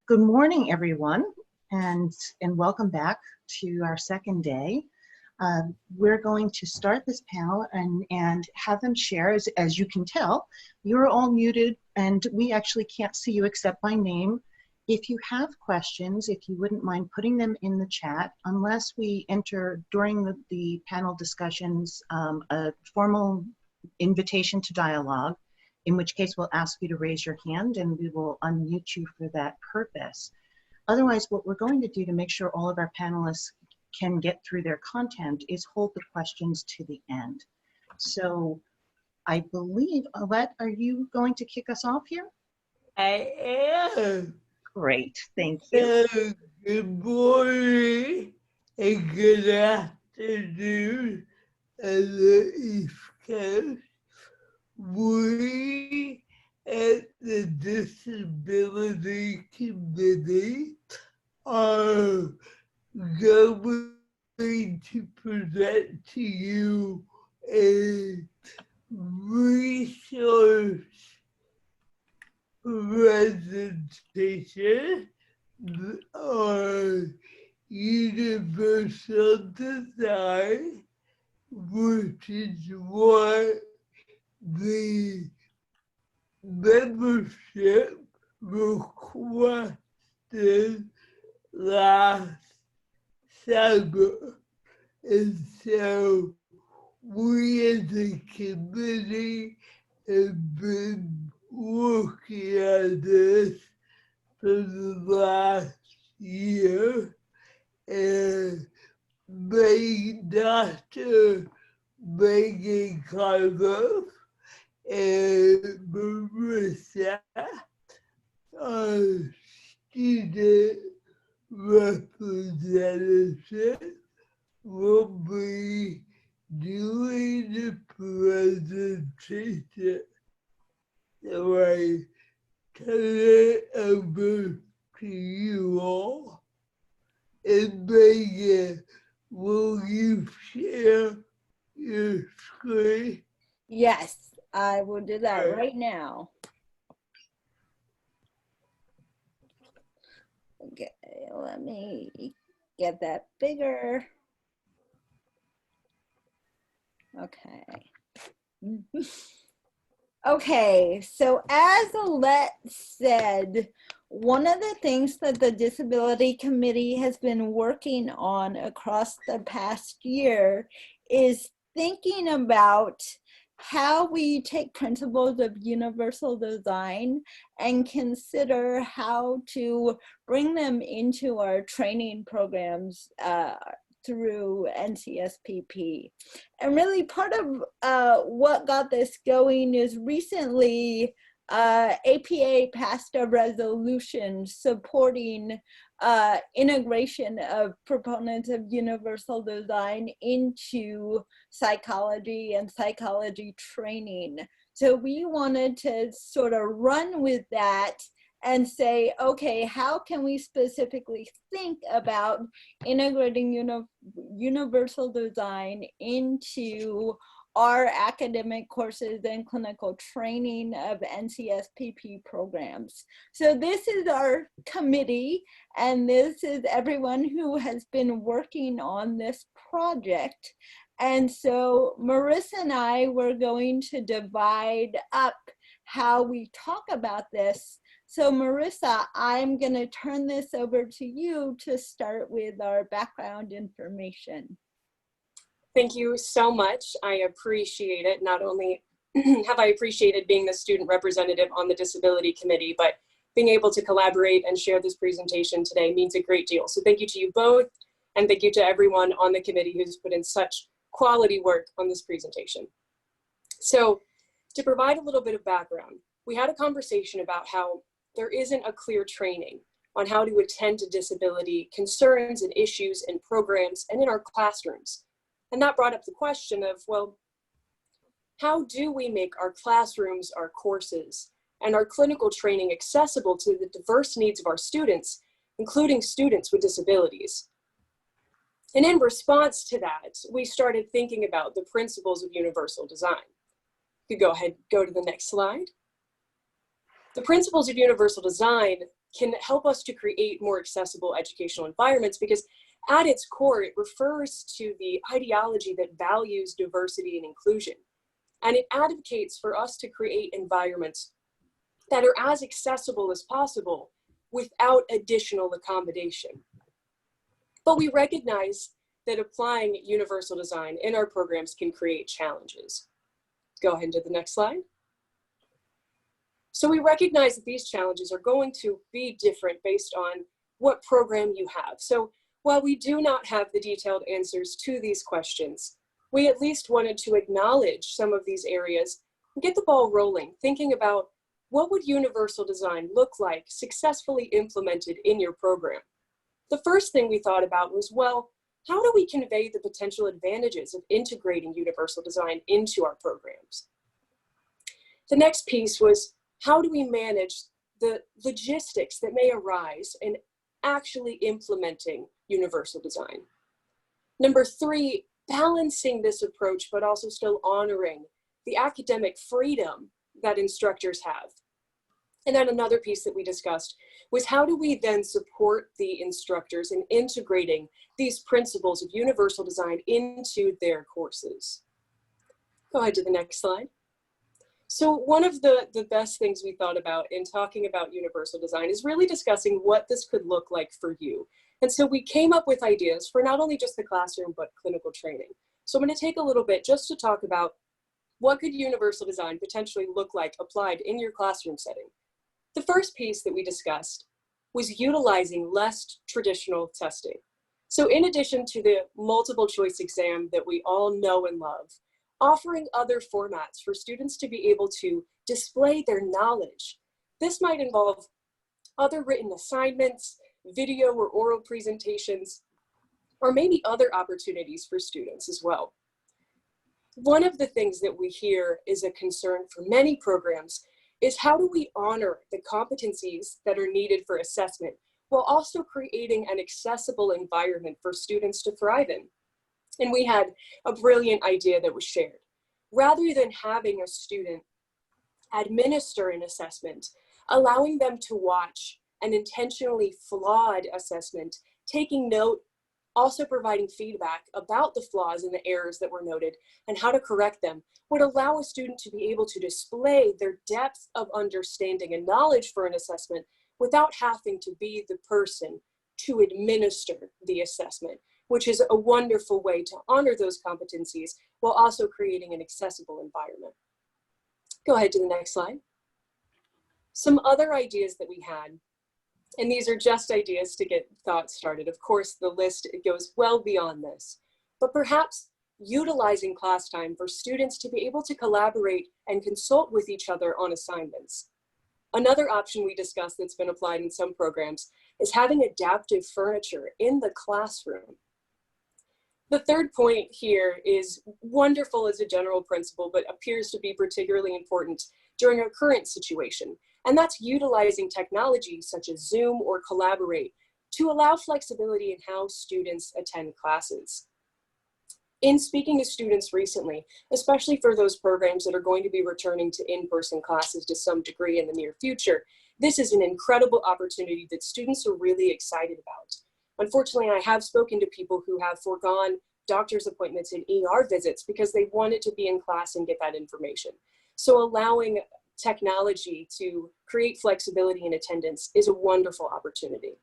Good morning, everyone, and welcome back to our second day. We're going to start this panel and have them share. As you can tell, you're all muted, and we actually can't see you except by name. If you have questions, if you wouldn't mind putting them in the chat, unless we enter during the panel discussions a formal invitation to dialogue, in which case we'll ask you to raise your hand and we will unmute you for that purpose. Otherwise, what we're going to do to make sure all of our panelists can get through their content is hold the questions to the end. So I believe, Alette, are you going to kick us off here? I am. Great, thank you. Good morning and good afternoon on the East Coast. We at the Disability Committee are going to present to you a resource presentation on universal design, which is what the membership requested last summer. And so we as a committee have been working on this for the last year, and Dr. Megan Carver and Marissa, our student representative, will be doing the presentation. So I turn it over to you all. And Megan, will you share your screen? Yes, I will do that right now. Okay, let me get that bigger. Okay. Okay, so as Alette said, one of the things that the Disability Committee has been working on across the past year is thinking about how we take principles of universal design and consider how to bring them into our training programs through NCSPP. And really part of what got this going is recently APA passed a resolution supporting integration of proponents of universal design into psychology and psychology training. So we wanted to sort of run with that and say, okay, how can we specifically think about integrating universal design into our academic courses and clinical training of NCSPP programs? So this is our committee, and this is everyone who has been working on this project. And so Marissa and I were going to divide up how we talk about this. So Marissa, I'm going to turn this over to you to start with our background information. Thank you so much. I appreciate it. Not only have I appreciated being the student representative on the Disability Committee, but being able to collaborate and share this presentation today means a great deal. So thank you to you both, and thank you to everyone on the committee who's put in such quality work on this presentation. So to provide a little bit of background, we had a conversation about how there isn't a clear training on how to attend to disability concerns and issues in programs and in our classrooms. And that brought up the question of, well, how do we make our classrooms, our courses, and our clinical training accessible to the diverse needs of our students, including students with disabilities? And in response to that, we started thinking about the principles of universal design. You could go ahead, go to the next slide. The principles of universal design can help us to create more accessible educational environments, because at its core, it refers to the ideology that values diversity and inclusion. And it advocates for us to create environments that are as accessible as possible without additional accommodation. But we recognize that applying universal design in our programs can create challenges. Go ahead to the next slide. So we recognize that these challenges are going to be different based on what program you have. So while we do not have the detailed answers to these questions, we at least wanted to acknowledge some of these areas and get the ball rolling, thinking about what would universal design look like successfully implemented in your program. The first thing we thought about was, well, how do we convey the potential advantages of integrating universal design into our programs? The next piece was, how do we manage the logistics that may arise in actually implementing universal design? Number three, balancing this approach, but also still honoring the academic freedom that instructors have. And then another piece that we discussed was, how do we then support the instructors in integrating these principles of universal design into their courses? Go ahead to the next slide. So one of the best things we thought about in talking about universal design is really discussing what this could look like for you. And so we came up with ideas for not only just the classroom, but clinical training. So I'm going to take a little bit just to talk about what could universal design potentially look like applied in your classroom setting. The first piece that we discussed was utilizing less traditional testing. So in addition to the multiple choice exam that we all know and love, offering other formats for students to be able to display their knowledge. This might involve other written assignments, video or oral presentations, or maybe other opportunities for students as well. One of the things that we hear is a concern for many programs is, how do we honor the competencies that are needed for assessment while also creating an accessible environment for students to thrive in? And we had a brilliant idea that was shared. Rather than having a student administer an assessment, allowing them to watch an intentionally flawed assessment, taking note, also providing feedback about the flaws and the errors that were noted and how to correct them, would allow a student to be able to display their depth of understanding and knowledge for an assessment without having to be the person to administer the assessment, which is a wonderful way to honor those competencies while also creating an accessible environment. Go ahead to the next slide. Some other ideas that we had, and these are just ideas to get thoughts started. Of course, the list goes well beyond this, but perhaps utilizing class time for students to be able to collaborate and consult with each other on assignments. Another option we discussed that's been applied in some programs is having adaptive furniture in the classroom. The third point here is wonderful as a general principle, but appears to be particularly important during our current situation. And that's utilizing technology such as Zoom or Collaborate to allow flexibility in how students attend classes. In speaking to students recently, especially for those programs that are going to be returning to in-person classes to some degree in the near future, this is an incredible opportunity that students are really excited about. Unfortunately, I have spoken to people who have foregone doctor's appointments and ER visits because they wanted to be in class and get that information. So allowing technology to create flexibility in attendance is a wonderful opportunity.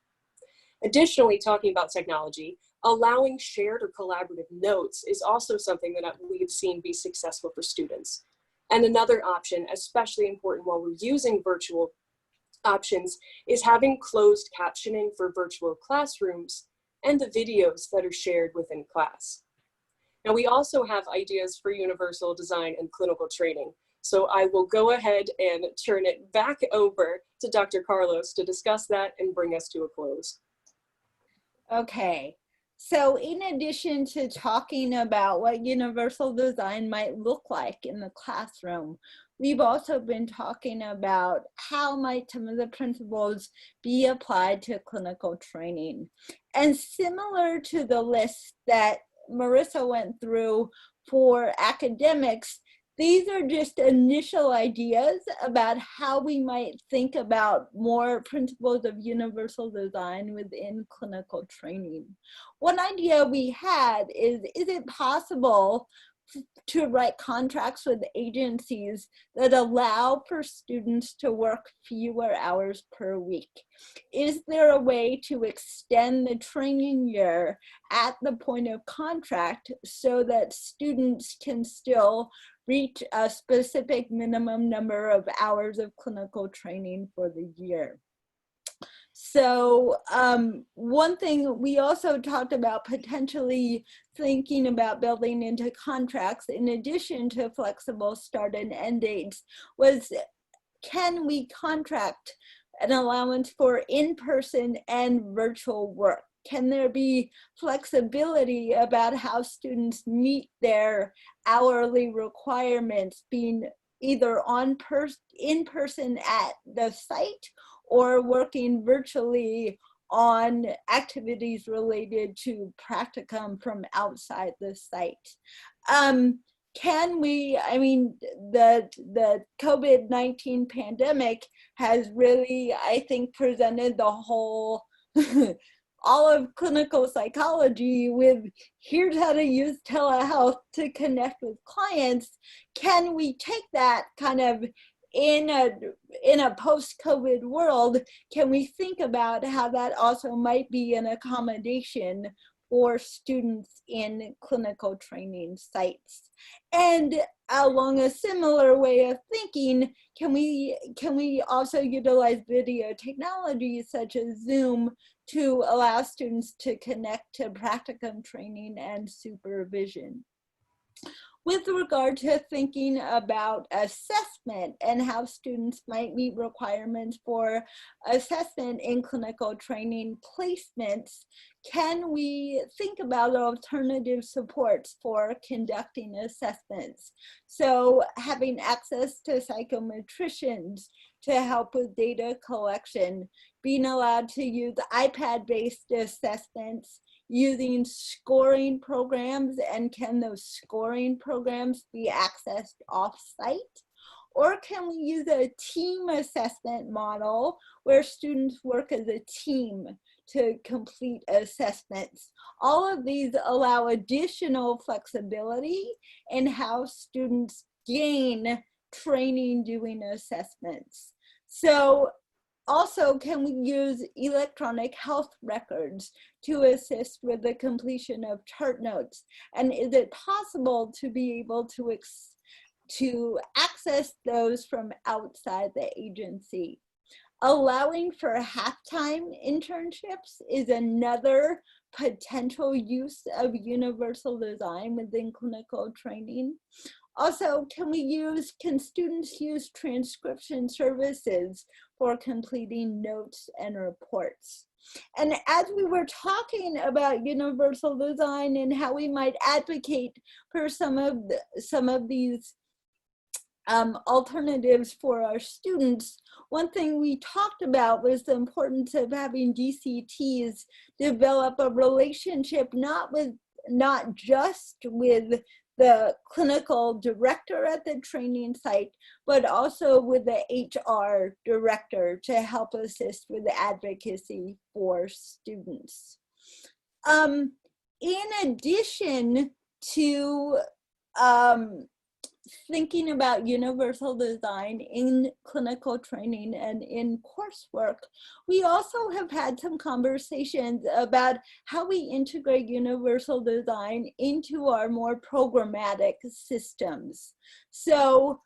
Additionally, talking about technology, allowing shared or collaborative notes is also something that we've seen be successful for students. And another option, especially important while we're using virtual options, is having closed captioning for virtual classrooms and the videos that are shared within class. Now, we also have ideas for universal design and clinical training. So I will go ahead and turn it back over to Dr. Carlos to discuss that and bring us to a close. Okay, so in addition to talking about what universal design might look like in the classroom, we've also been talking about how might some of the principles be applied to clinical training. And similar to the list that Marissa went through for academics, These are just initial ideas about how we might think about more principles of universal design within clinical training. One idea we had is it possible to write contracts with agencies that allow for students to work fewer hours per week? Is there a way to extend the training year at the point of contract so that students can still reach a specific minimum number of hours of clinical training for the year? So one thing we also talked about potentially thinking about building into contracts in addition to flexible start and end dates was, can we contract an allowance for in-person and virtual work? Can there be flexibility about how students meet their hourly requirements, being either in person at the site or working virtually on activities related to practicum from outside the site? Can we, I mean, the COVID-19 pandemic has really, I think, presented the whole, all of clinical psychology with, here's how to use telehealth to connect with clients. Can we take that kind of in a post-COVID world? Can we think about how that also might be an accommodation for students in clinical training sites? And along a similar way of thinking, can we also utilize video technologies such as Zoom to allow students to connect to practicum training and supervision? With regard to thinking about assessment and how students might meet requirements for assessment in clinical training placements, can we think about alternative supports for conducting assessments? So having access to psychometricians to help with data collection, being allowed to use iPad-based assessments, using scoring programs, and can those scoring programs be accessed off-site? Or can we use a team assessment model where students work as a team to complete assessments? All of these allow additional flexibility in how students gain training doing assessments. So also, can we use electronic health records to assist with the completion of chart notes? And is it possible to be able to access those from outside the agency? Allowing for half-time internships is another potential use of universal design within clinical training. Also, can students use transcription services for completing notes and reports? And as we were talking about universal design and how we might advocate for some of these alternatives for our students, one thing we talked about was the importance of having DCTs develop a relationship not just with the clinical director at the training site, but also with the HR director to help assist with the advocacy for students. In addition to thinking about universal design in clinical training and in coursework, we also have had some conversations about how we integrate universal design into our more programmatic systems. So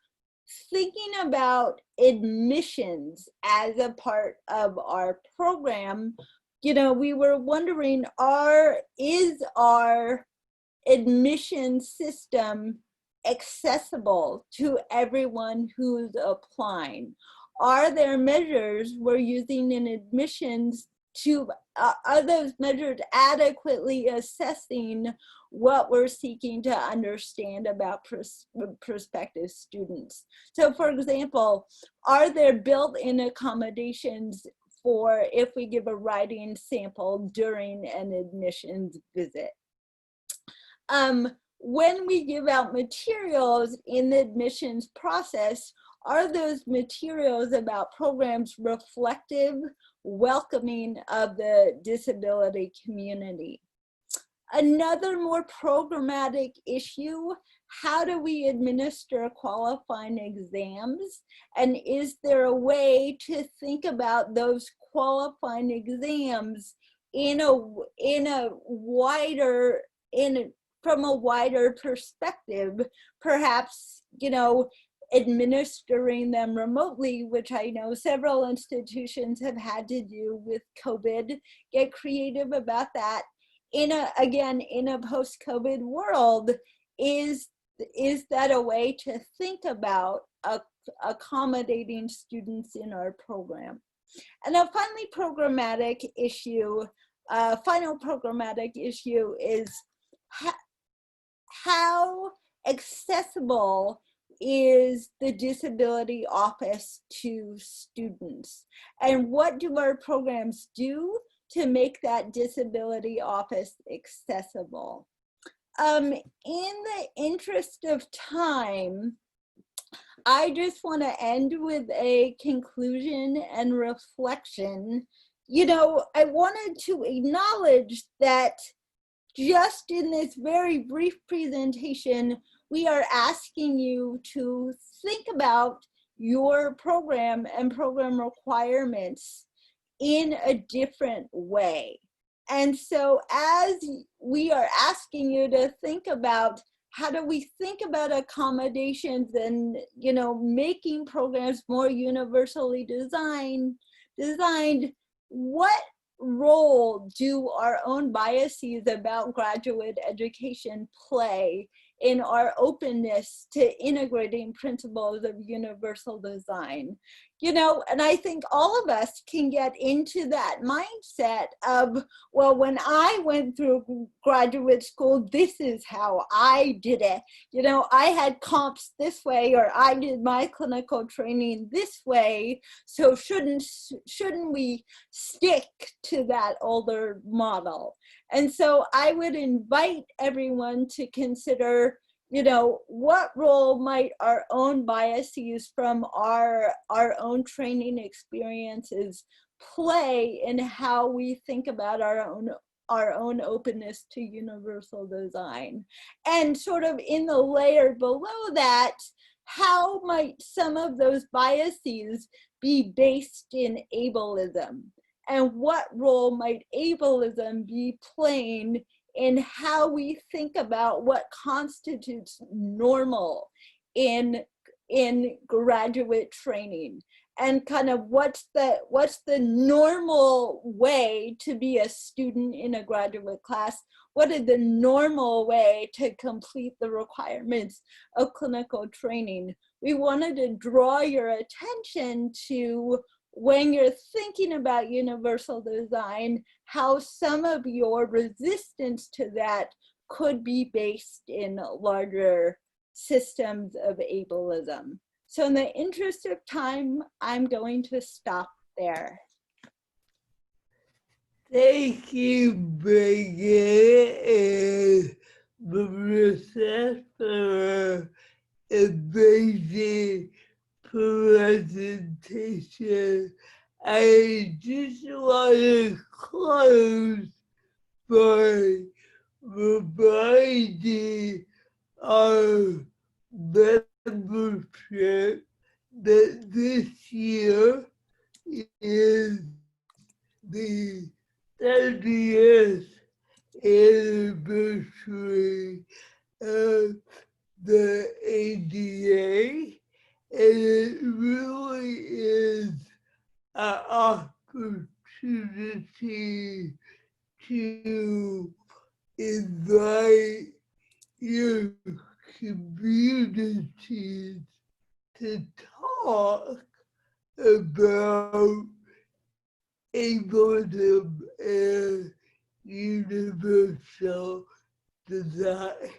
thinking about admissions as a part of our program, we were wondering, is our admission system accessible to everyone who's applying? Are there measures we're using in admissions are those measures adequately assessing what we're seeking to understand about prospective students? So for example, are there built-in accommodations for if we give a writing sample during an admissions visit? when we give out materials in the admissions process, are those materials about programs reflective, welcoming of the disability community? Another more programmatic issue, how do we administer qualifying exams? And is there a way to think about those qualifying exams from a wider perspective, perhaps, you know, administering them remotely, which I know several institutions have had to do with COVID, get creative about that. Again, in a post-COVID world, is that a way to think about accommodating students in our program? And a final programmatic issue is how accessible is the disability office to students? And what do our programs do to make that disability office accessible? In the interest of time, I just want to end with a conclusion and reflection. You know, I wanted to acknowledge that just in this very brief presentation, we are asking you to think about your program and program requirements in a different way. And so as we are asking you to think about how do we think about accommodations and, you know, making programs more universally designed, what role do our own biases about graduate education play in our openness to integrating principles of universal design? You know, and I think all of us can get into that mindset of, well, when I went through graduate school, this is how I did it. You know, I had comps this way, or I did my clinical training this way. So shouldn't we stick to that older model? And so I would invite everyone to consider, you know, what role might our own biases from our own training experiences play in how we think about our own openness to universal design? And sort of in the layer below that, how might some of those biases be based in ableism? And what role might ableism be playing in how we think about what constitutes normal in graduate training, and kind of what's the normal way to be a student in a graduate class? What is the normal way to complete the requirements of clinical training? We wanted to draw your attention to, when you're thinking about universal design, how some of your resistance to that could be based in larger systems of ableism. So in the interest of time, I'm going to stop there. Thank you, Megan and Marissa, for amazing presentation. I just want to close by reminding our membership that this year is the 30th anniversary of the ADA, and it really is an opportunity to invite your communities to talk about ableism and universal design.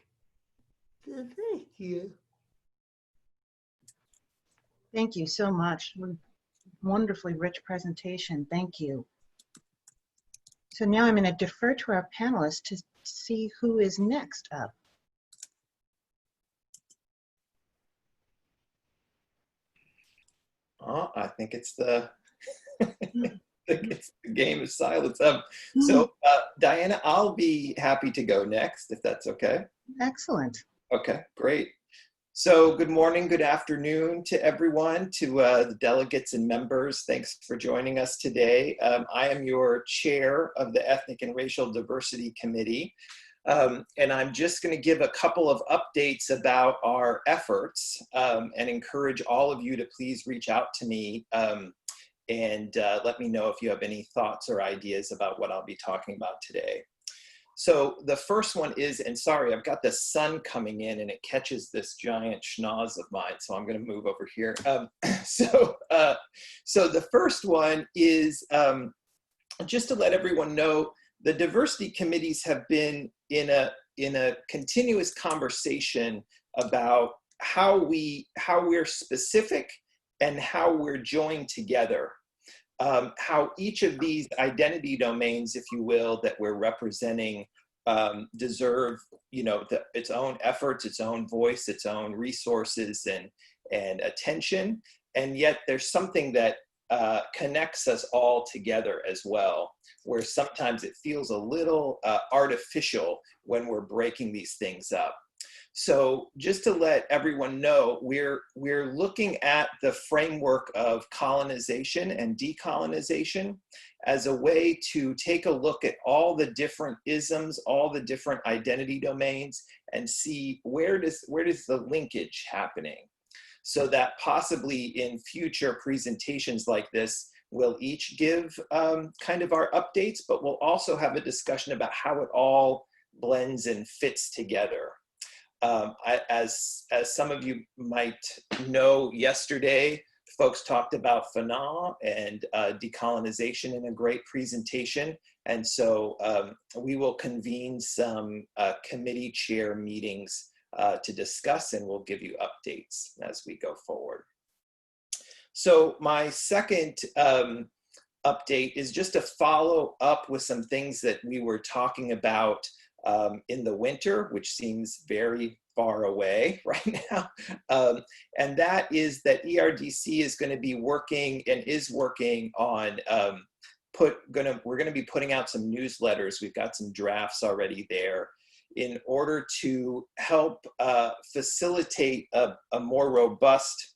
So thank you. Thank you so much. Wonderfully rich presentation. Thank you. So now I'm going to defer to our panelists to see who is next up. I think it's the it's the game of silence. Diana, I'll be happy to go next if that's okay. Excellent. Okay, great. So good morning, good afternoon to everyone, to the delegates and members. Thanks for joining us today. I am your chair of the Ethnic and Racial Diversity Committee. And I'm just going to give a couple of updates about our efforts and encourage all of you to please reach out to me and let me know if you have any thoughts or ideas about what I'll be talking about today. So the first one is, and sorry, I've got the sun coming in and it catches this giant schnoz of mine, so I'm going to move over here. So the first one is just to let everyone know, the diversity committees have been in a continuous conversation about how we're specific and how we're joined together. How each of these identity domains, if you will, that we're representing deserve, its own efforts, its own voice, its own resources and attention. And yet there's something that connects us all together as well, where sometimes it feels a little artificial when we're breaking these things up. So just to let everyone know, we're looking at the framework of colonization and decolonization as a way to take a look at all the different isms, all the different identity domains, and see where does the linkage happening, so that possibly in future presentations like this, we'll each give kind of our updates, but we'll also have a discussion about how it all blends and fits together. As some of you might know, yesterday, folks talked about FNA and decolonization in a great presentation. And so we will convene some committee chair meetings to discuss, and we'll give you updates as we go forward. So my second update is just to follow up with some things that we were talking about in the winter, which seems very far away right now. And that is that ERDC is going to be working and is working on we're going to be putting out some newsletters. We've got some drafts already there in order to help facilitate a more robust,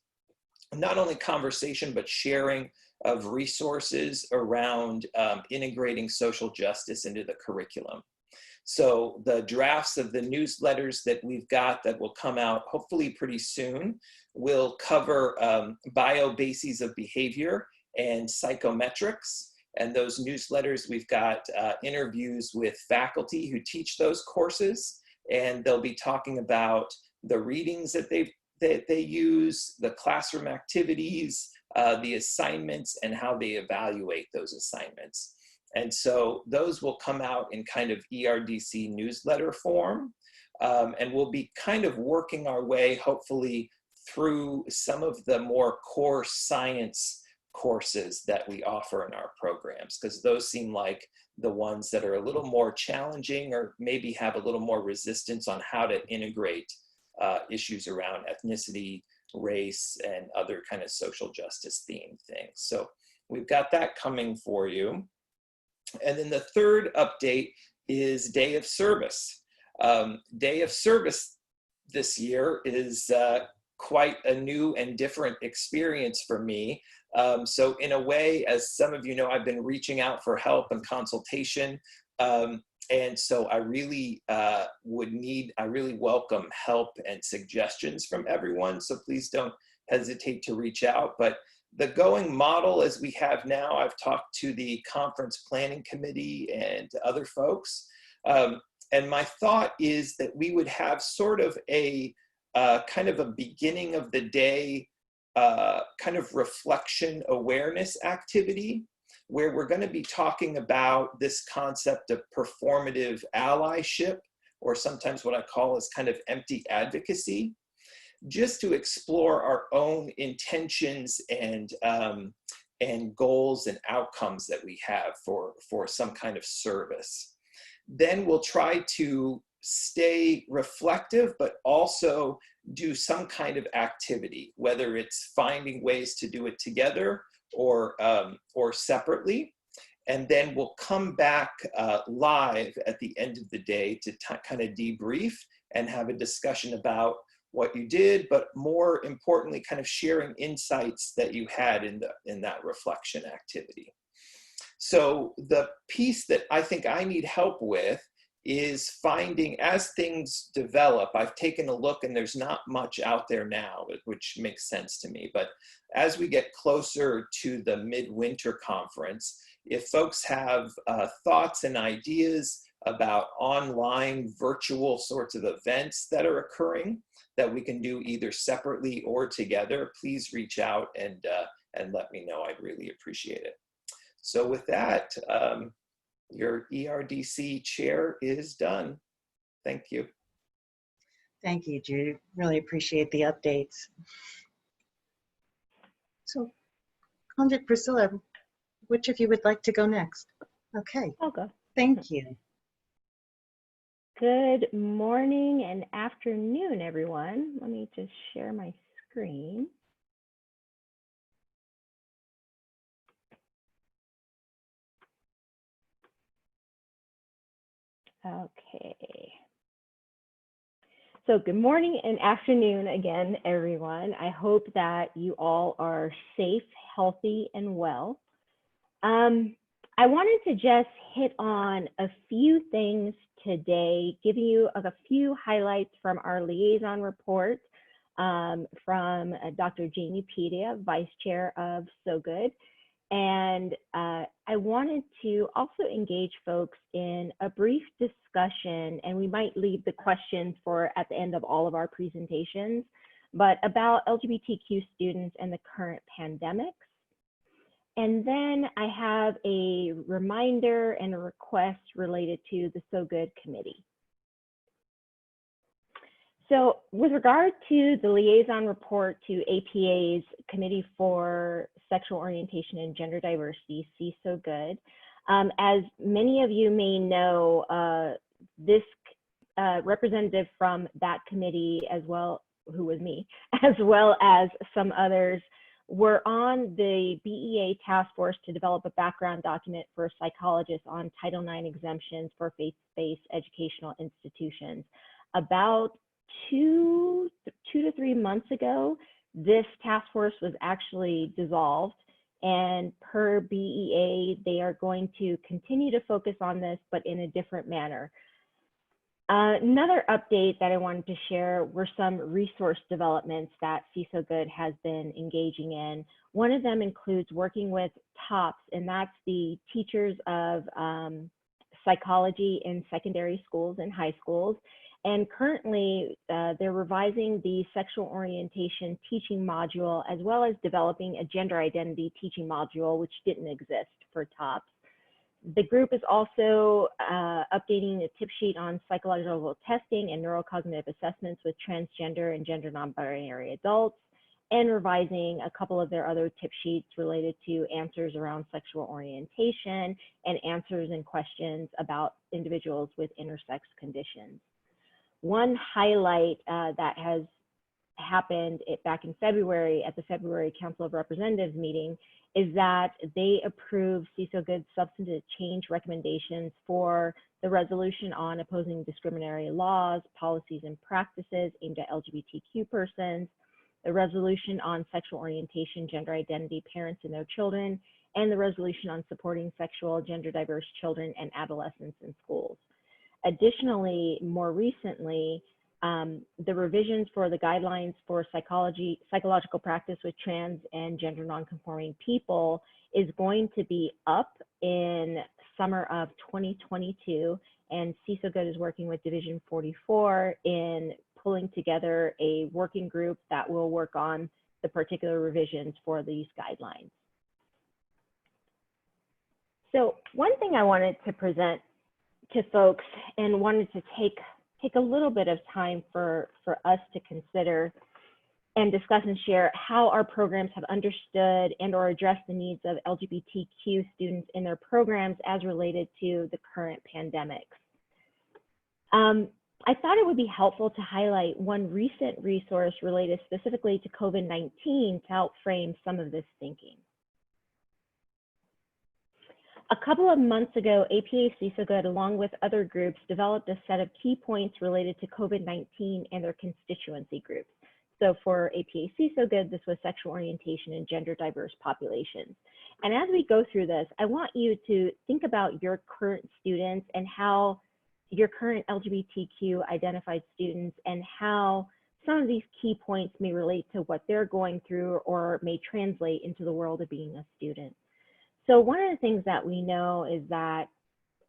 not only conversation, but sharing of resources around integrating social justice into the curriculum. So the drafts of the newsletters that we've got that will come out hopefully pretty soon will cover bio-bases of behavior and psychometrics. And those newsletters, we've got interviews with faculty who teach those courses, and they'll be talking about the readings that they use, the classroom activities, the assignments, and how they evaluate those assignments. And so those will come out in kind of ERDC newsletter form, and we'll be kind of working our way, hopefully, through some of the more core science courses that we offer in our programs, because those seem like the ones that are a little more challenging or maybe have a little more resistance on how to integrate issues around ethnicity, race, and other kind of social justice themed things. So we've got that coming for you. And then the third update is Day of Service. Day of Service this year is quite a new and different experience for me. So in a way, as some of you know, I've been reaching out for help and consultation. And so I really welcome help and suggestions from everyone. So please don't hesitate to reach out. But the going model as we have now, I've talked to the conference planning committee and other folks. And my thought is that we would have sort of a kind of a beginning of the day kind of reflection awareness activity, where we're going to be talking about this concept of performative allyship, or sometimes what I call is kind of empty advocacy, just to explore our own intentions and goals and outcomes that we have for some kind of service. Then we'll try to stay reflective, but also do some kind of activity, whether it's finding ways to do it together or separately. And then we'll come back live at the end of the day to kind of debrief and have a discussion about what you did, but more importantly, kind of sharing insights that you had in that reflection activity. So the piece that I think I need help with is finding, as things develop, I've taken a look and there's not much out there now, which makes sense to me. But as we get closer to the midwinter conference, if folks have thoughts and ideas about online virtual sorts of events that are occurring that we can do either separately or together, please reach out and let me know. I'd really appreciate it. So with that, your ERDC chair is done. Thank you. Thank you, Judy. Really appreciate the updates. So, Conjit, Priscilla, which of you would like to go next? Okay. I'll go. Thank you. Good morning and afternoon, everyone. Let me just share my screen. Okay. So good morning and afternoon again, everyone. I hope that you all are safe, healthy, and well. I wanted to just hit on a few things today, giving you a few highlights from our liaison report from Dr. Jamie Pedia, Vice Chair of So Good. And I wanted to also engage folks in a brief discussion, and we might leave the questions for at the end of all of our presentations, but about LGBTQ students and the current pandemics. And then I have a reminder and a request related to the So Good committee. So with regard to the liaison report to APA's Committee for Sexual Orientation and Gender Diversity, See So Good, as many of you may know, this representative from that committee, as well, who was me, as well as some others, were on the BEA task force to develop a background document for psychologists on Title IX exemptions for faith-based educational institutions. About two to 3 months ago, this task force was actually dissolved, and per BEA, they are going to continue to focus on this, but in a different manner. Another update that I wanted to share were some resource developments that See So Good has been engaging in. One of them includes working with TOPS, and that's the teachers of psychology in secondary schools and high schools. And currently, they're revising the sexual orientation teaching module, as well as developing a gender identity teaching module, which didn't exist for TOPS. The group is also updating a tip sheet on psychological testing and neurocognitive assessments with transgender and gender non-binary adults, and revising a couple of their other tip sheets related to answers around sexual orientation and answers and questions about individuals with intersex conditions. One highlight that has happened back in February at the February Council of Representatives meeting is that they approved See So Good's substantive change recommendations for the resolution on opposing discriminatory laws, policies, and practices aimed at LGBTQ persons, the resolution on sexual orientation, gender identity, parents and their children, and the resolution on supporting sexual, gender diverse children and adolescents in schools. Additionally, more recently, the revisions for the guidelines for psychological practice with trans and gender nonconforming people is going to be up in summer of 2022, and See So Good is working with Division 44 in pulling together a working group that will work on the particular revisions for these guidelines. So one thing I wanted to present to folks and wanted to take a little bit of time for us to consider and discuss and share how our programs have understood and or addressed the needs of LGBTQ students in their programs as related to the current pandemics. I thought it would be helpful to highlight one recent resource related specifically to COVID-19 to help frame some of this thinking. A couple of months ago, APA CISO Good, along with other groups, developed a set of key points related to COVID-19 and their constituency groups. So for APA CISO Good, this was sexual orientation and gender diverse populations. And as we go through this, I want you to think about your current students and how your current LGBTQ identified students and how some of these key points may relate to what they're going through or may translate into the world of being a student. So one of the things that we know is that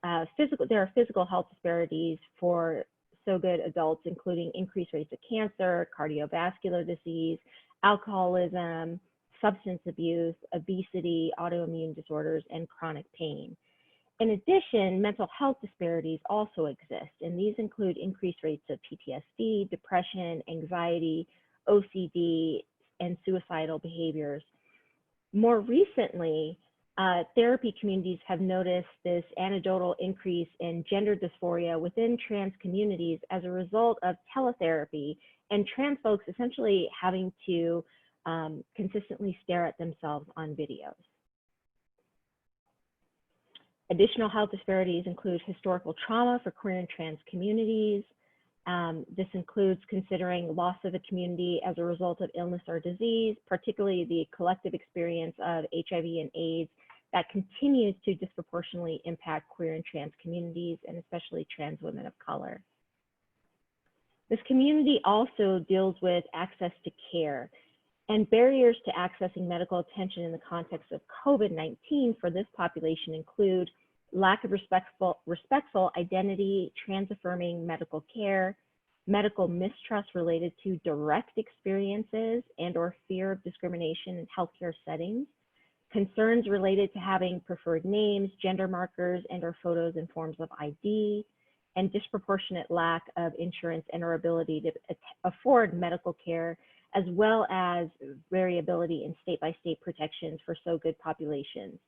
there are physical health disparities for SOGOOD adults, including increased rates of cancer, cardiovascular disease, alcoholism, substance abuse, obesity, autoimmune disorders, and chronic pain. In addition, mental health disparities also exist, and these include increased rates of PTSD, depression, anxiety, OCD, and suicidal behaviors. More recently, therapy communities have noticed this anecdotal increase in gender dysphoria within trans communities as a result of teletherapy and trans folks essentially having to consistently stare at themselves on videos. Additional health disparities include historical trauma for queer and trans communities. This includes considering loss of a community as a result of illness or disease, particularly the collective experience of HIV and AIDS that continues to disproportionately impact queer and trans communities, and especially trans women of color. This community also deals with access to care, and barriers to accessing medical attention in the context of COVID-19 for this population include lack of respectful identity, trans-affirming medical care, medical mistrust related to direct experiences and or fear of discrimination in healthcare settings, concerns related to having preferred names, gender markers, and or photos and forms of ID, and disproportionate lack of insurance and or ability to afford medical care, as well as variability in state-by-state protections for SOGOOD populations.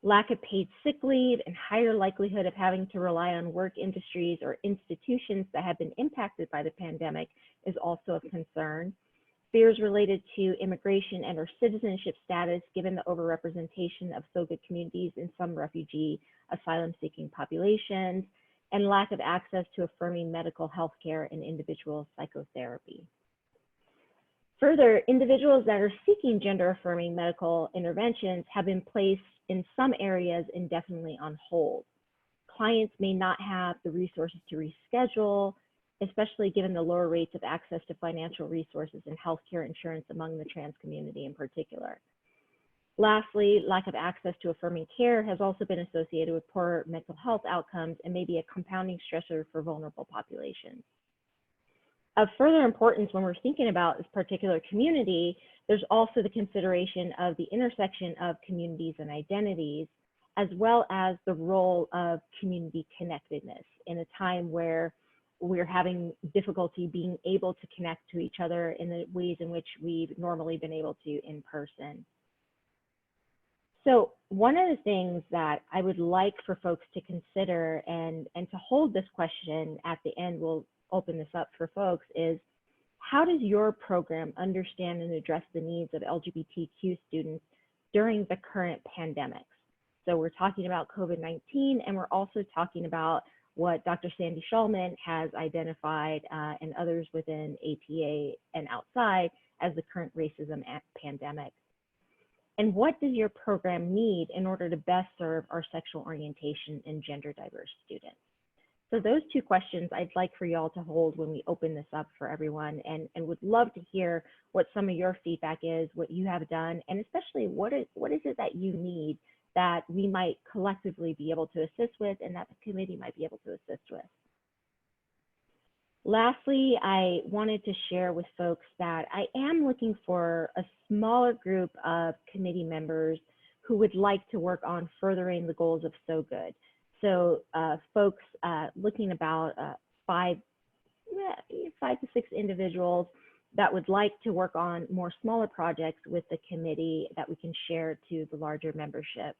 Lack of paid sick leave and higher likelihood of having to rely on work industries or institutions that have been impacted by the pandemic is also of concern. Fears related to immigration and or citizenship status given the overrepresentation of SOGOOD communities in some refugee asylum-seeking populations, and lack of access to affirming medical health care and individual psychotherapy. Further, individuals that are seeking gender-affirming medical interventions have been placed in some areas indefinitely on hold. Clients may not have the resources to reschedule, especially given the lower rates of access to financial resources and healthcare insurance among the trans community in particular. Lastly, lack of access to affirming care has also been associated with poor mental health outcomes and may be a compounding stressor for vulnerable populations. Of further importance when we're thinking about this particular community, there's also the consideration of the intersection of communities and identities, as well as the role of community connectedness in a time where we're having difficulty being able to connect to each other in the ways in which we've normally been able to in person. So one of the things that I would like for folks to consider and to hold this question at the end, we'll open this up for folks, is how does your program understand and address the needs of LGBTQ students during the current pandemics? So we're talking about COVID-19, and we're also talking about what Dr. Sandy Shulman has identified and others within APA and outside as the current racism pandemic. And what does your program need in order to best serve our sexual orientation and gender diverse students? So those two questions I'd like for y'all to hold when we open this up for everyone, and would love to hear what some of your feedback is, what you have done, and especially what is it that you need that we might collectively be able to assist with and that the committee might be able to assist with. Lastly, I wanted to share with folks that I am looking for a smaller group of committee members who would like to work on furthering the goals of SOGOOD. So folks looking about 5 to 6 individuals that would like to work on more smaller projects with the committee that we can share to the larger membership.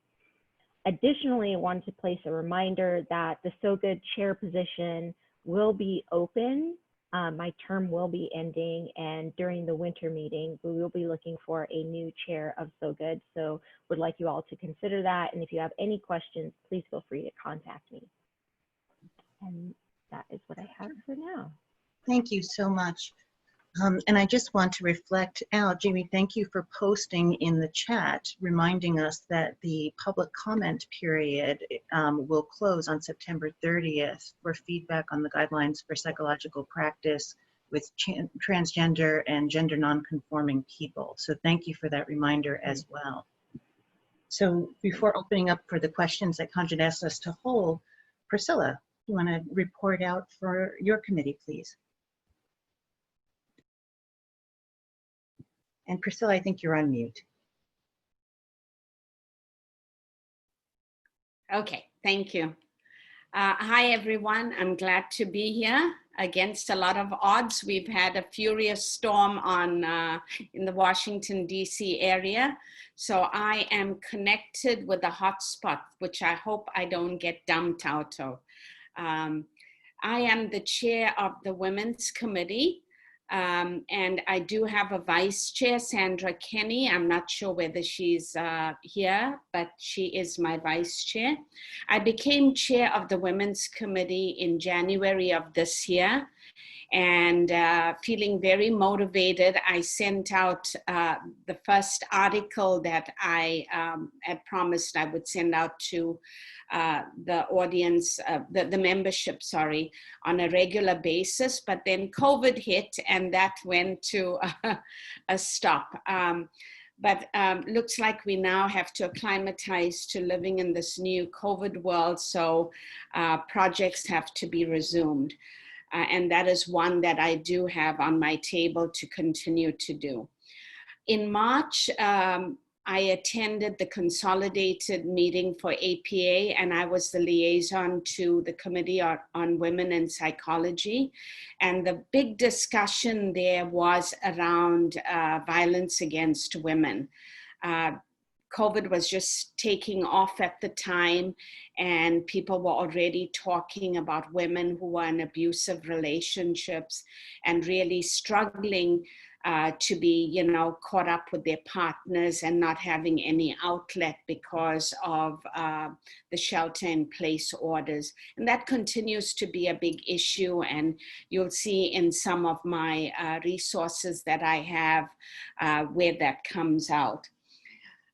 Additionally, I wanted to place a reminder that the So Good chair position will be open. My term will be ending, and during the winter meeting, we will be looking for a new chair of So Good. So would like you all to consider that. And if you have any questions, please feel free to contact me. And that is what I have for now. Thank you so much. And I just want to reflect out, Jamie, thank you for posting in the chat, reminding us that the public comment period will close on September 30th for feedback on the guidelines for psychological practice with transgender and gender nonconforming people. So thank you for that reminder as well. So before opening up for the questions that Conjit asked us to hold, Priscilla, you want to report out for your committee, please? And Priscilla, I think you're on mute. Okay, thank you. Hi, everyone. I'm glad to be here. Against a lot of odds, we've had a furious storm on in the Washington, D.C. area. So I am connected with a hotspot, which I hope I don't get dumped out of. I am the chair of the Women's Committee. And I do have a vice chair, Sandra Kenny. I'm not sure whether she's here, but she is my vice chair. I became chair of the Women's Committee in January of this year, and feeling very motivated, I sent out the first article that I had promised I would send out to the audience, the membership, sorry, on a regular basis. But then COVID hit and that went to a stop. But looks like we now have to acclimatize to living in this new COVID world. So projects have to be resumed. And that is one that I do have on my table to continue to do. In March, I attended the consolidated meeting for APA, and I was the liaison to the Committee on Women in Psychology. And the big discussion there was around violence against women. COVID was just taking off at the time, and people were already talking about women who were in abusive relationships and really struggling to be, you know, caught up with their partners and not having any outlet because of the shelter-in-place orders. And that continues to be a big issue, and you'll see in some of my resources that I have where that comes out.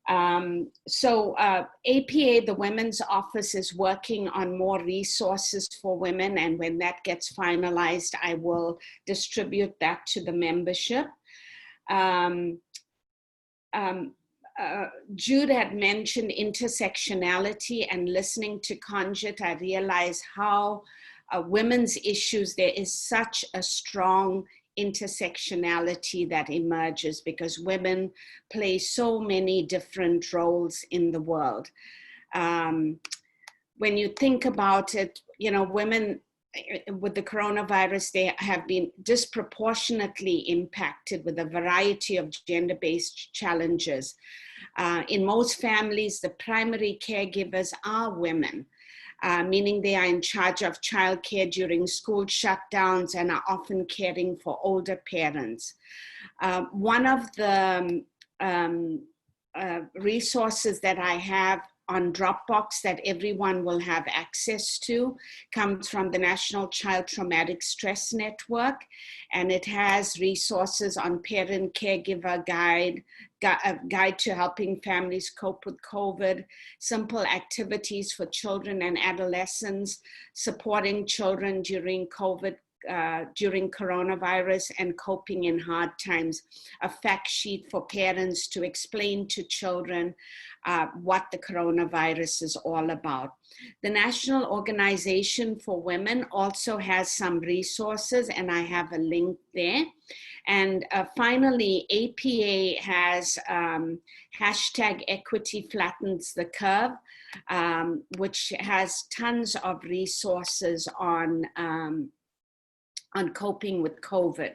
APA, the Women's Office, is working on more resources for women, and when that gets finalized, I will distribute that to the membership. Jude had mentioned intersectionality, and listening to Conjit, I realized how women's issues, there is such a strong intersectionality that emerges because women play so many different roles in the world. When you think about it, you know, women with the coronavirus, they have been disproportionately impacted with a variety of gender-based challenges. In most families, the primary caregivers are women. Meaning they are in charge of childcare during school shutdowns and are often caring for older parents. One of the resources that I have on Dropbox that everyone will have access to comes from the National Child Traumatic Stress Network, and it has resources on parent caregiver guide to helping families cope with COVID, simple activities for children and adolescents, supporting children during COVID, during coronavirus and coping in hard times, a fact sheet for parents to explain to children what the coronavirus is all about. The National Organization for Women also has some resources, and I have a link there. And finally, APA has hashtag Equity Flattens the Curve, which has tons of resources on on coping with COVID.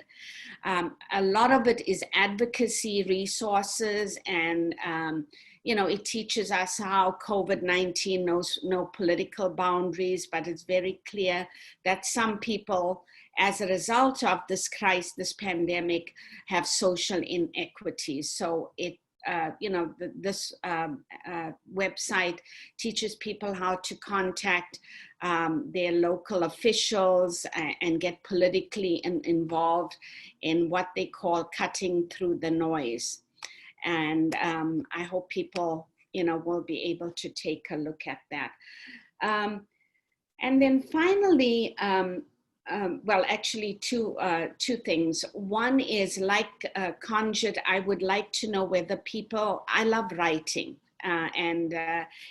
A lot of it is advocacy resources, and it teaches us how COVID-19 knows no political boundaries, but it's very clear that some people, as a result of this crisis, this pandemic, have social inequities. So this website teaches people how to contact their local officials and get politically involved in what they call cutting through the noise. And I hope people, will be able to take a look at that. And then finally, well, actually two things. One is, like Conjit, I would like to know whether people, I love writing.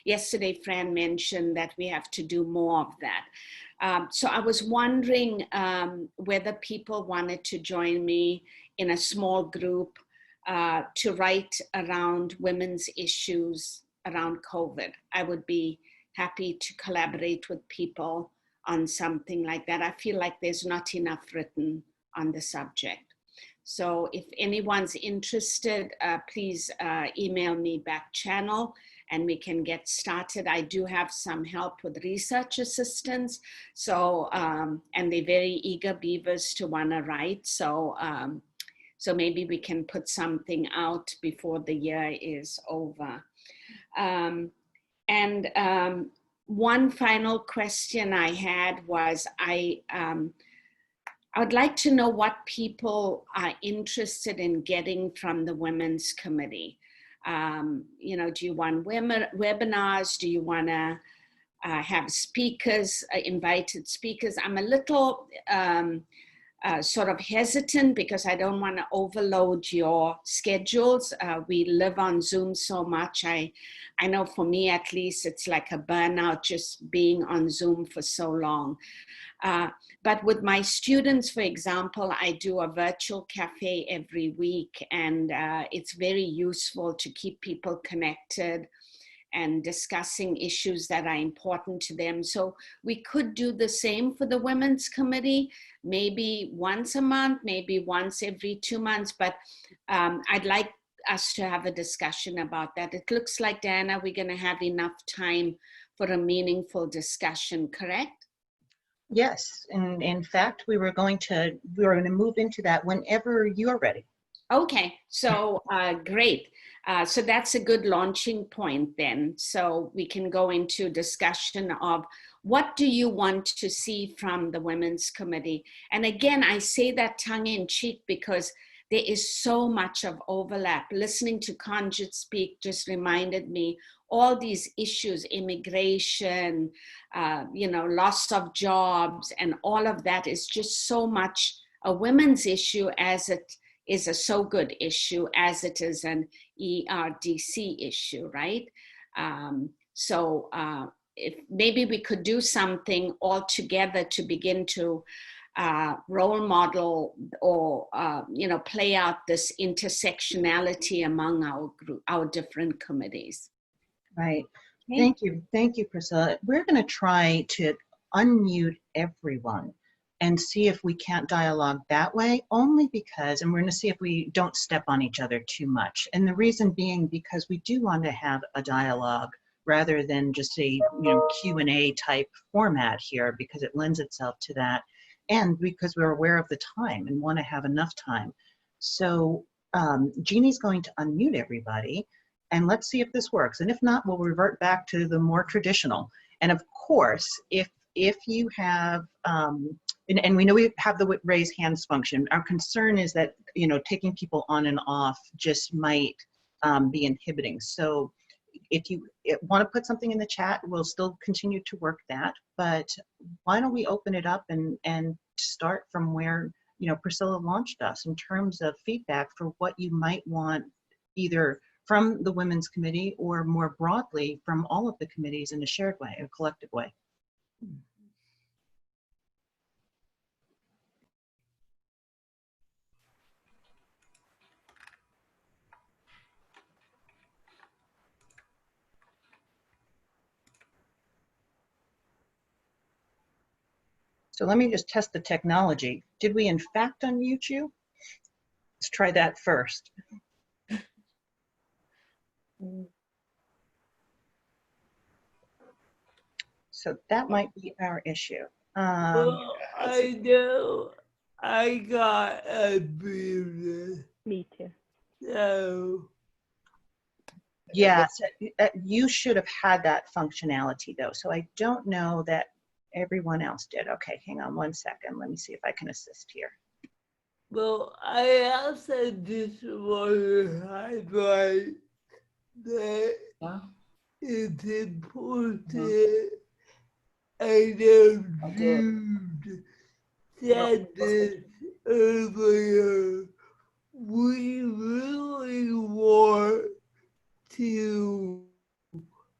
Yesterday, Fran mentioned that we have to do more of that. So I was wondering whether people wanted to join me in a small group to write around women's issues around COVID. I would be happy to collaborate with people on something like that. I feel like there's not enough written on the subject. So if anyone's interested, please email me back channel and we can get started. I do have some help with research assistance. So, and they're very eager beavers to wanna write. So, so maybe we can put something out before the year is over. One final question I had was, I would like to know what people are interested in getting from the Women's Committee. Do you want webinars? Do you want to have speakers, invited speakers? I'm a little sort of hesitant because I don't want to overload your schedules. We live on Zoom so much. I know for me, at least, it's like a burnout just being on Zoom for so long. But with my students, for example, I do a virtual cafe every week, and it's very useful to keep people connected and discussing issues that are important to them. So we could do the same for the Women's Committee, maybe once a month, maybe once every 2 months, but I'd like us to have a discussion about that. It looks like, Diana, we're gonna have enough time for a meaningful discussion, correct? Yes, and in fact, we were going to move into that whenever you're ready. Okay, so great. So that's a good launching point then. So we can go into discussion of what do you want to see from the Women's Committee? And again, I say that tongue in cheek because there is so much of overlap. Listening to Conjit speak just reminded me all these issues, immigration, loss of jobs, and all of that is just so much a women's issue as it is a so good issue as it is an ERDC issue, right? If maybe we could do something all together to begin to role model or play out this intersectionality among our different committees. Right. Okay. Thank you, Priscilla. We're going to try to unmute everyone and see if we can't dialogue that way, only because, and we're going to see if we don't step on each other too much. And the reason being because we do want to have a dialogue rather than just a Q&A type format here, because it lends itself to that, and because we're aware of the time and want to have enough time. So Jeannie's going to unmute everybody, and let's see if this works. And if not, we'll revert back to the more traditional. And of course, if you have, and we know we have the raise hands function, our concern is that, taking people on and off just might be inhibiting. So if you want to put something in the chat, we'll still continue to work that. But why don't we open it up and start from where, Priscilla launched us in terms of feedback for what you might want either from the Women's Committee or more broadly from all of the committees in a shared way, a collective way. So let me just test the technology. Did we in fact unmute you? Let's try that first. So that might be our issue. Well, I know I got unmuted. Me too. So, Yes, you should have had that functionality though. So I don't know that everyone else did. Okay, hang on one second. Let me see if I can assist here. well, I also just want to highlight that it's important. I know Jude said this earlier. We really want to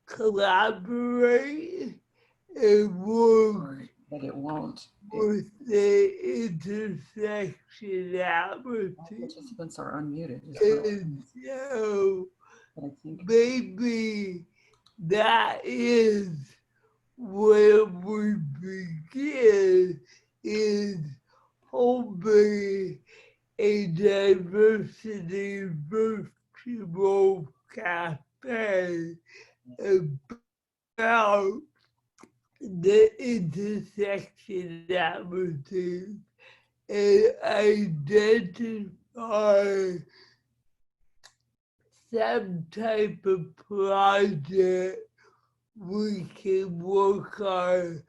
collaborate and work But it won't. with the intersectionality. Participants are unmuted. And so maybe that is where we begin, is hoping a diversity virtual cafe about the intersectionality and identify some type of project we can work on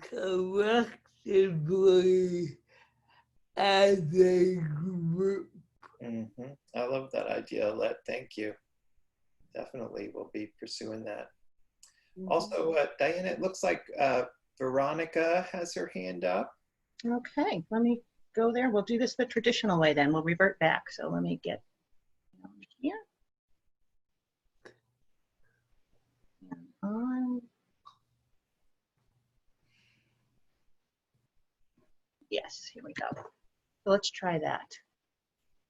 collectively as a group. I love that idea, Let. Thank you. Definitely we'll be pursuing that. Also, Diana, it looks like Veronica has her hand up. Okay, let me go there. We'll do this the traditional way then. We'll revert back. So let me get here. And on. Yes, here we go. So let's try that.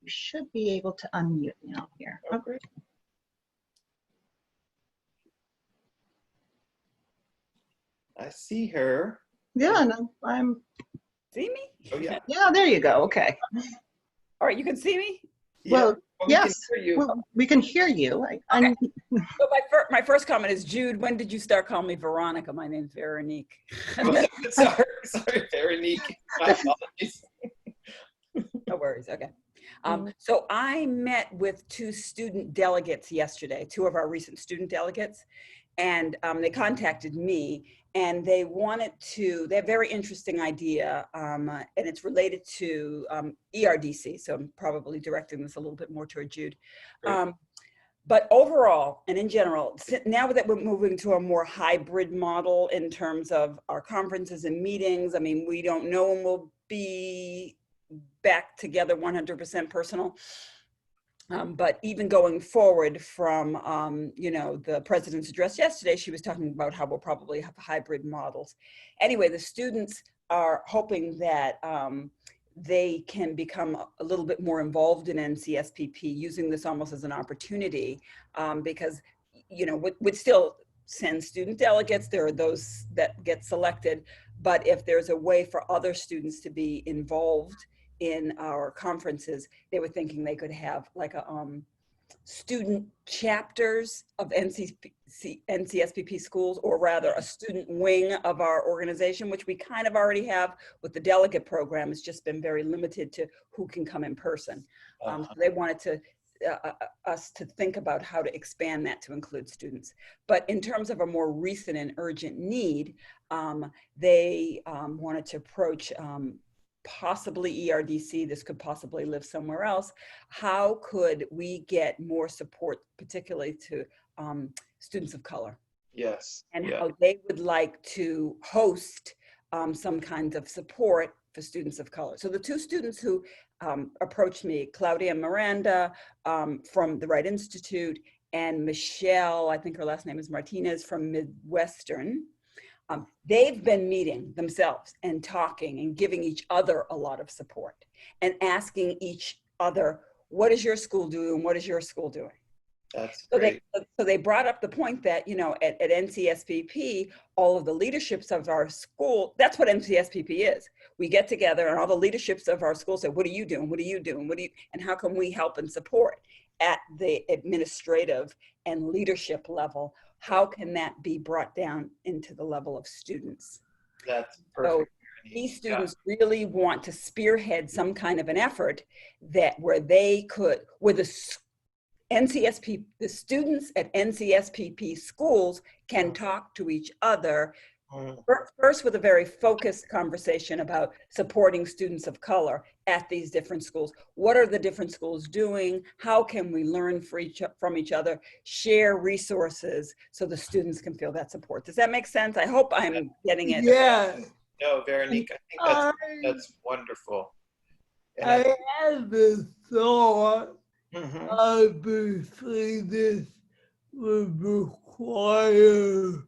You should be able to unmute now here. Okay. I see her. Yeah, no, I'm. See me? Oh yeah. Yeah, there you go. Okay. All right, you can see me? Well, we can yes, hear you. well, we can hear you. Okay. So my first comment is, Jude, when did you start calling me Veronica? My name's Veronique. sorry, Veronique. My apologies. No worries, okay. So I met with 2 student delegates yesterday, 2 of our recent student delegates, and they contacted me, and they wanted to, they have a very interesting idea, and it's related to ERDC, so I'm probably directing this a little bit more toward Jude. But overall, and in general, now that we're moving to a more hybrid model in terms of our conferences and meetings, I mean, we don't know when we'll be back together 100% personal. But even going forward from, you know, the president's address yesterday, she was talking about how we'll probably have hybrid models. Anyway, the students are hoping that they can become a little bit more involved in NCSPP, using this almost as an opportunity, because, you know, we'd still send student delegates. There are those that get selected, but if there's a way for other students to be involved in our conferences, they were thinking they could have like a student chapters of NCSPP schools, or rather a student wing of our organization, which we kind of already have with the delegate program. It's just been very limited to who can come in person. So they wanted to us to think about how to expand that to include students. But in terms of a more recent and urgent need, they wanted to approach possibly ERDC, this could possibly live somewhere else. How could we get more support, particularly to students of color? Yes. And how they would like to host some kinds of support for students of color. So the 2 students who approached me, Claudia Miranda from the Wright Institute, and Michelle, I think her last name is Martinez, from Midwestern, they've been meeting themselves and talking and giving each other a lot of support and asking each other, what is your school doing? What is your school doing? That's So great. they brought up the point that, you know, at NCSPP, all of the leaderships of our school, that's what NCSPP is. We get together and all the leaderships of our school say, what are you doing? What are you doing? And how can we help and support at the administrative and leadership level? How can that be brought down into the level of students? That's So perfect. these students really want to spearhead some kind of an effort that where they could, where the students at NCSPP schools can talk to each other first with a very focused conversation about supporting students of color at these different schools. What are the different schools doing? How can we learn from each other, share resources so the students can feel that support? Does that make sense? I hope I'm getting it. Yeah. No, Veronique, I think that's wonderful. And I have the thought, Mhm. obviously this would require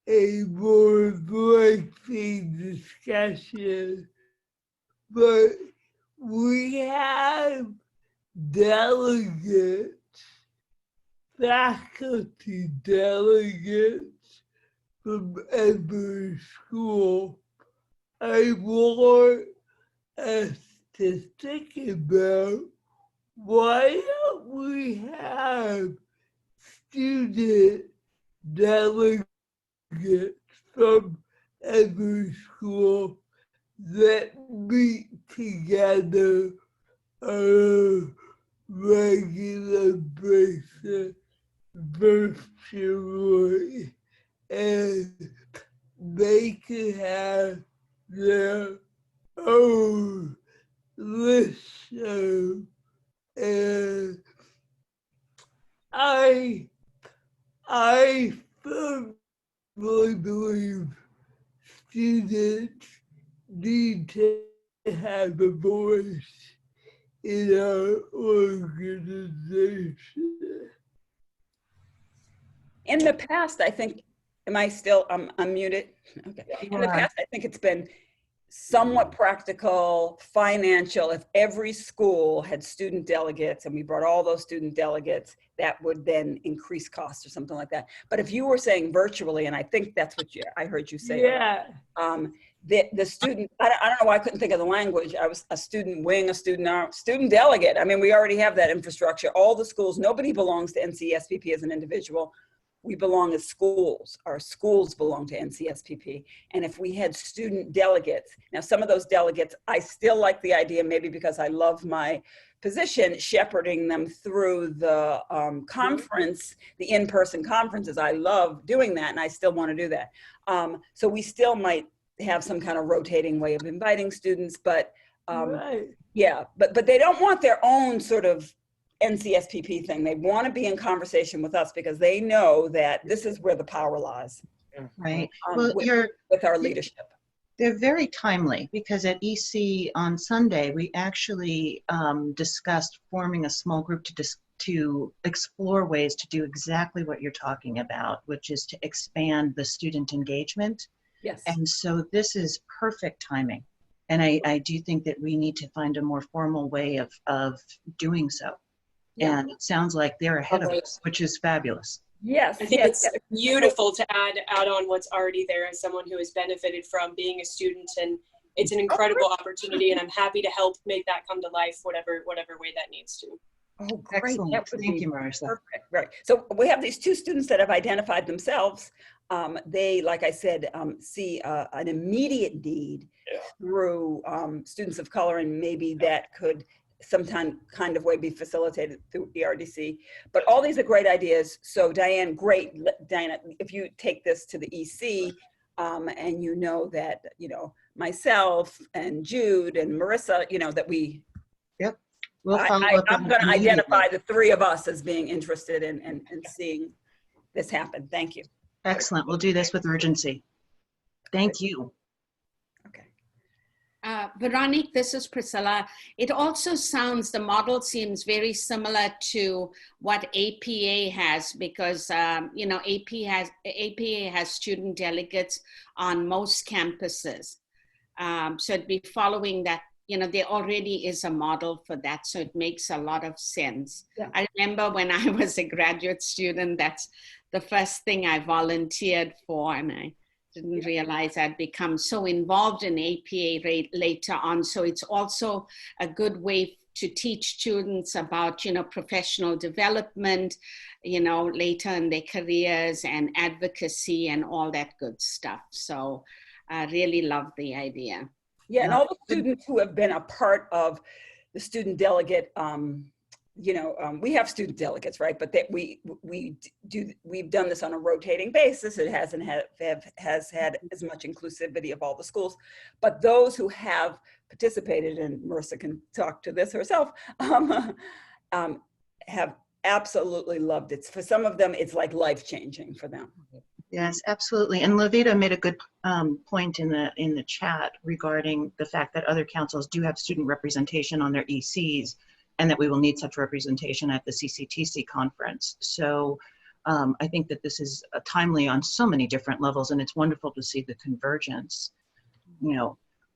a more lengthy discussion, but we have delegates, faculty delegates from every school. I want us to think about, why don't we have student delegates from every school that meet together on a regular basis virtually, and they could have their own listserv. And I firmly believe students need to have a voice in our organization. In the past, I think, am I still, I'm unmuted? Okay. In the past, I think it's been somewhat practical, financial. If every school had student delegates and we brought all those student delegates, that would then increase costs or something like that. But if you were saying virtually, and I think that's what I heard you say, Yeah. the student, I don't know why I couldn't think of the language. I was a student wing, a student arm, student delegate. I mean, we already have that infrastructure. All the schools, nobody belongs to NCSPP as an individual. We belong as schools. Our schools belong to NCSPP. And if we had student delegates, now some of those delegates, I still like the idea, maybe because I love my position, shepherding them through the conference, the in-person conferences. I love doing that and I still want to do that. So we still might have some kind of rotating way of inviting students, but Right. yeah, but they don't want their own sort of NCSPP thing. They want to be in conversation with us because they know that this is where the power lies. Right. Well, with our leadership. They're very timely because at EC on Sunday, we actually discussed forming a small group to explore ways to do exactly what you're talking about, which is to expand the student engagement. Yes. And so this is perfect timing. And I do think that we need to find a more formal way of doing so. Yeah. And it sounds like they're ahead of us, which is fabulous. Yes. I think it's beautiful to add on what's already there as someone who has benefited from being a student, and it's an incredible opportunity, and I'm happy to help make that come to life, whatever way that needs to. Oh, great. Excellent. Thank you, Marissa. Perfect. Right. So we have these two students that have identified themselves. They, like I said, see an immediate need through students of color, and maybe that could sometime kind of way be facilitated through ERDC. But all these are great ideas. So Diane, great. Diana, if you take this to the EC and you know that, you know, myself and Jude and Marissa, you know, that we, yep. We'll follow up. I'm going to identify the three of us as being interested in seeing this happen. Thank you. Excellent. We'll do this with urgency. Thank you. Okay. Veronique, this is Priscilla. It also sounds, the model seems very similar to what APA has, because you know, APA has student delegates on most campuses. So it'd be following that there already is a model for that. So it makes a lot of sense. Yeah. I remember when I was a graduate student, that's the first thing I volunteered for, and I didn't realize I'd become so involved in APA later on. So it's also a good way to teach students about, professional development, later in their careers, and advocacy and all that good stuff. So I really love the idea. Yeah, and all the students who have been a part of the student delegate, we have student delegates, right? But that we've done this on a rotating basis. It hasn't has had as much inclusivity of all the schools, but those who have participated, and Marissa can talk to this herself, have absolutely loved it. For some of them, it's like life-changing for them. Yes, absolutely. And Levita made a good point in the chat regarding the fact that other councils do have student representation on their ECs, and that we will need such representation at the CCTC conference. So I think that this is timely on so many different levels, and it's wonderful to see the convergence.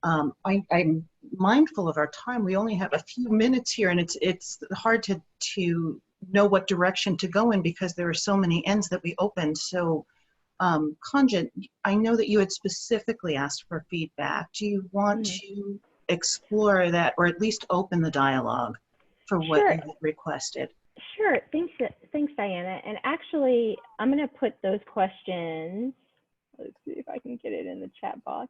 I'm mindful of our time. We only have a few minutes here, and it's hard to know what direction to go in because there are so many ends that we opened. So Kanjit, I know that you had specifically asked for feedback. Do you want to explore that, or at least open the dialogue for what you had requested? Sure, thanks Diana. And actually, I'm gonna put those questions, let's see if I can get it in the chat box.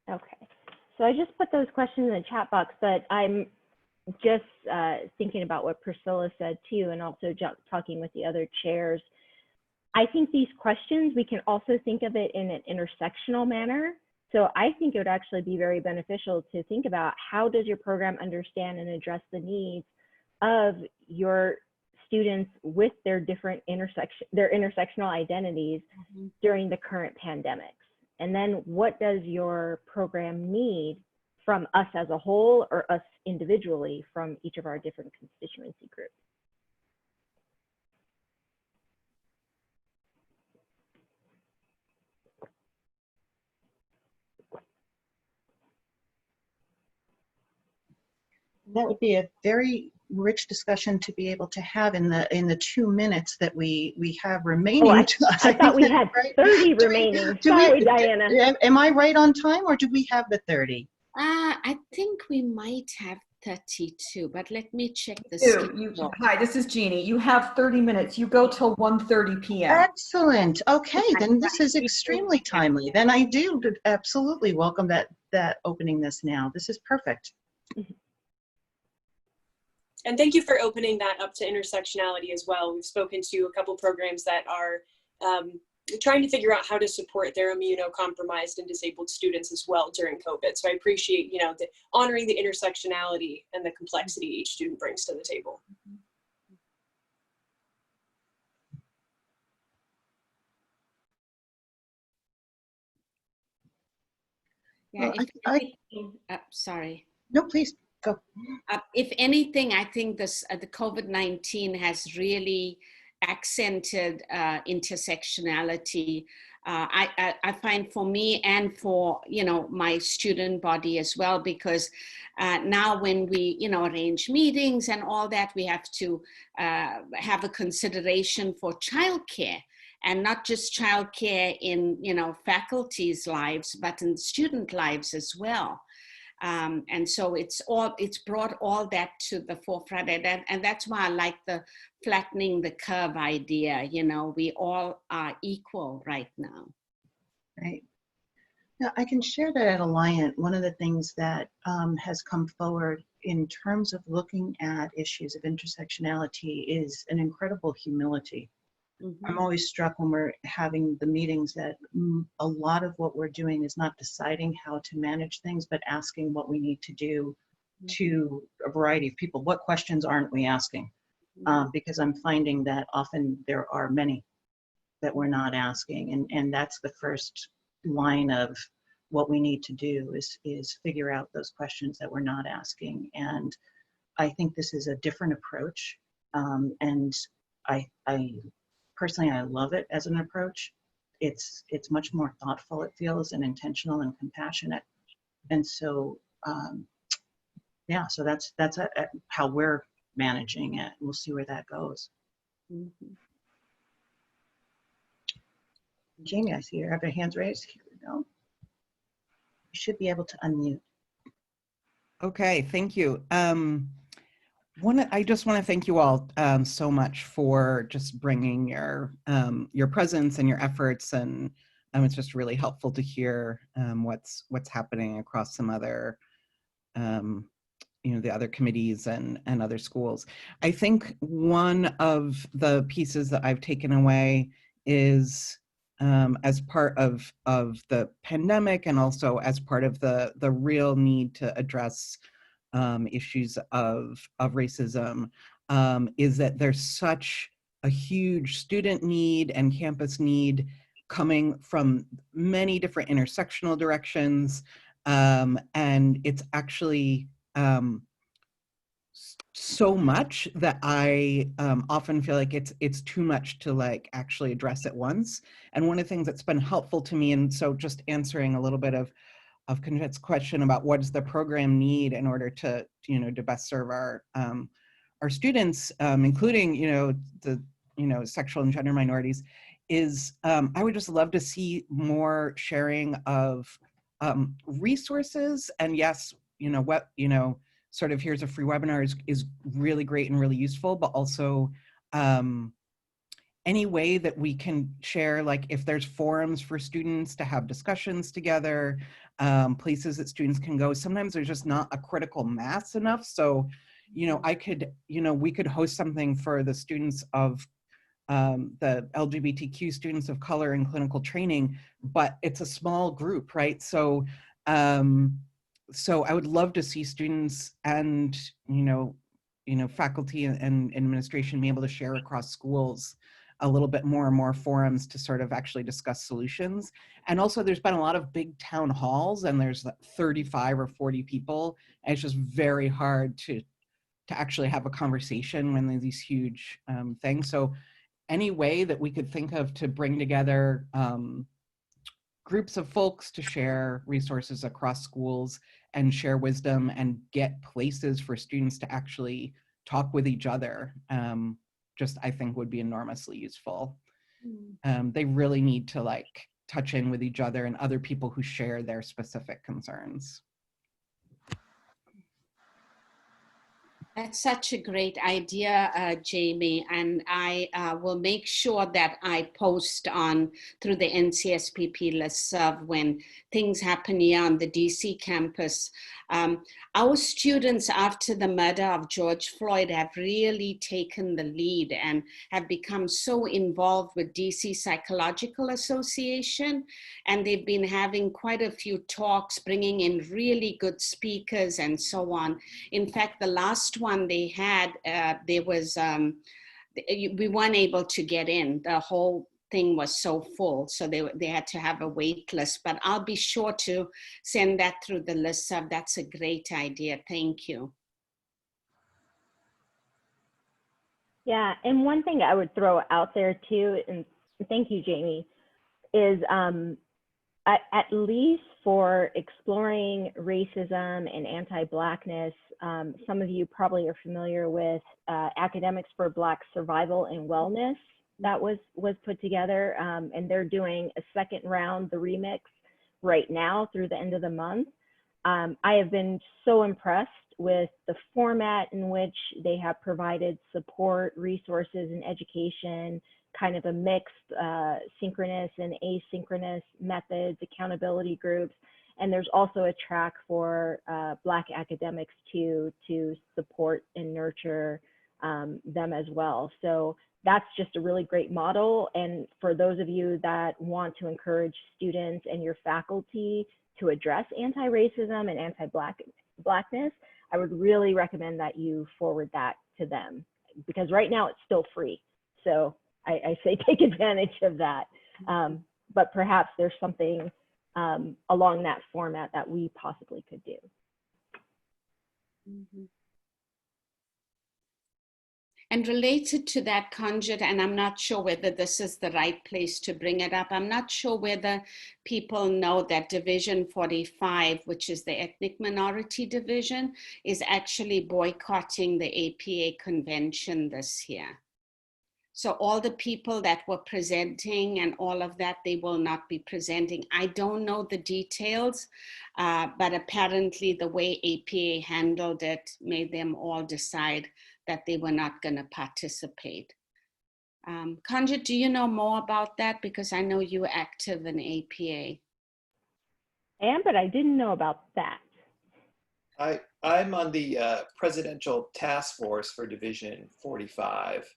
Okay, so I just put those questions in the chat box, but I'm just thinking about what Priscilla said too, and also talking with the other chairs. I think these questions, we can also think of it in an intersectional manner. So I think it would actually be very beneficial to think about, how does your program understand and address the needs of your students with their different intersectional identities during the current pandemics? And then what does your program need from us as a whole, or us individually from each of our different constituency groups? That would be a very rich discussion to be able to have in the 2 minutes that we have remaining. Oh, to us. I thought we had 30 remaining. Sorry, Diana. Am I right on time, or do we have the 30? I think we might have 32, but let me check the schedule. Hi, this is Jeannie. You have 30 minutes. You go till 1:30 p.m. Excellent. Okay, then this is extremely timely. Then I do absolutely welcome that opening this now. This is perfect. And thank you for opening that up to intersectionality as well. We've spoken to a couple programs that are trying to figure out how to support their immunocompromised and disabled students as well during COVID. So I appreciate, honoring the intersectionality and the complexity each student brings to the table. Yeah, sorry. No, please go. If anything, I think the COVID-19 has really accented intersectionality. I find for me and for my student body as well, because now when we arrange meetings and all that, we have to have a consideration for childcare, and not just childcare in faculty's lives, but in student lives as well. And so it's brought all that to the forefront, and that's why I like the flattening the curve idea. We all are equal right now. Right. Now I can share that at Alliant, one of the things that has come forward in terms of looking at issues of intersectionality is an incredible humility. I'm always struck when we're having the meetings that a lot of what we're doing is not deciding how to manage things, but asking what we need to do to a variety of people. What questions aren't we asking? Because I'm finding that often there are many that we're not asking. And that's the first line of what we need to do is figure out those questions that we're not asking. And I think this is a different approach. And I personally, I love it as an approach. it's much more thoughtful, it feels, and intentional and compassionate. And so, yeah, so that's how we're managing it. We'll see where that goes. Mhm. Jamie, I see you have your hands raised. Here we go. You should be able to unmute. Okay, thank you. I just want to thank you all so much for just bringing your presence and your efforts, and it's just really helpful to hear what's happening across some other the other committees and other schools. I think one of the pieces that I've taken away is as part of the pandemic, and also as part of the real need to address issues of racism, is that there's such a huge student need and campus need coming from many different intersectional directions, and it's actually so much that I often feel like it's too much to like actually address at once. And one of the things that's been helpful to me, and so just answering a little bit of Conjette's question about what does the program need in order to to best serve our students, including the sexual and gender minorities, is I would just love to see more sharing of resources. And yes, what sort of here's a free webinar is really great and really useful, but also any way that we can share, like if there's forums for students to have discussions together, places that students can go. Sometimes there's just not a critical mass enough. So, I could, we could host something for the students of the LGBTQ students of color in clinical training, but it's a small group, right? So, so I would love to see students and, faculty and administration be able to share across schools a little bit more and more forums to sort of actually discuss solutions. And also there's been a lot of big town halls, and there's like 35 or 40 people. And it's just very hard to actually have a conversation when there's these huge things. So any way that we could think of to bring together groups of folks to share resources across schools and share wisdom and get places for students to actually talk with each other, just I think would be enormously useful. They really need to like touch in with each other and other people who share their specific concerns. That's such a great idea, Jamie, and I will make sure that I post through the NCSPP listserv when things happen here on the DC campus. Our students, after the murder of George Floyd, have really taken the lead and have become so involved with DC Psychological Association, and they've been having quite a few talks, bringing in really good speakers and so on. In fact, the last one they had, we weren't able to get in. The whole thing was so full, so they had to have a wait list, but I'll be sure to send that through the listserv. That's a great idea. Thank you. Yeah, and one thing I would throw out there too, and thank you, Jamie, is at least for exploring racism and anti-Blackness, some of you probably are familiar with Academics for Black Survival and Wellness that was put together, and they're doing a second round, the remix, right now through the end of the month. I have been so impressed with the format in which they have provided support, resources, and education, kind of a mixed synchronous and asynchronous methods, accountability groups. And there's also a track for Black academics to support and nurture them as well. So that's just a really great model. And for those of you that want to encourage students and your faculty to address anti-racism and anti-Blackness, I would really recommend that you forward that to them, because right now it's still free. So I say take advantage of that. But perhaps there's something along that format that we possibly could do. And related to that, Conjure, and I'm not sure whether this is the right place to bring it up. I'm not sure whether people know that Division 45, which is the ethnic minority division, is actually boycotting the APA convention this year. So all the people that were presenting and all of that, they will not be presenting. I don't know the details, but apparently the way APA handled it made them all decide that they were not going to participate. Conjure, do you know more about that? Because I know you were active in APA. I am, but I didn't know about that. I'm on the presidential task force for Division 45.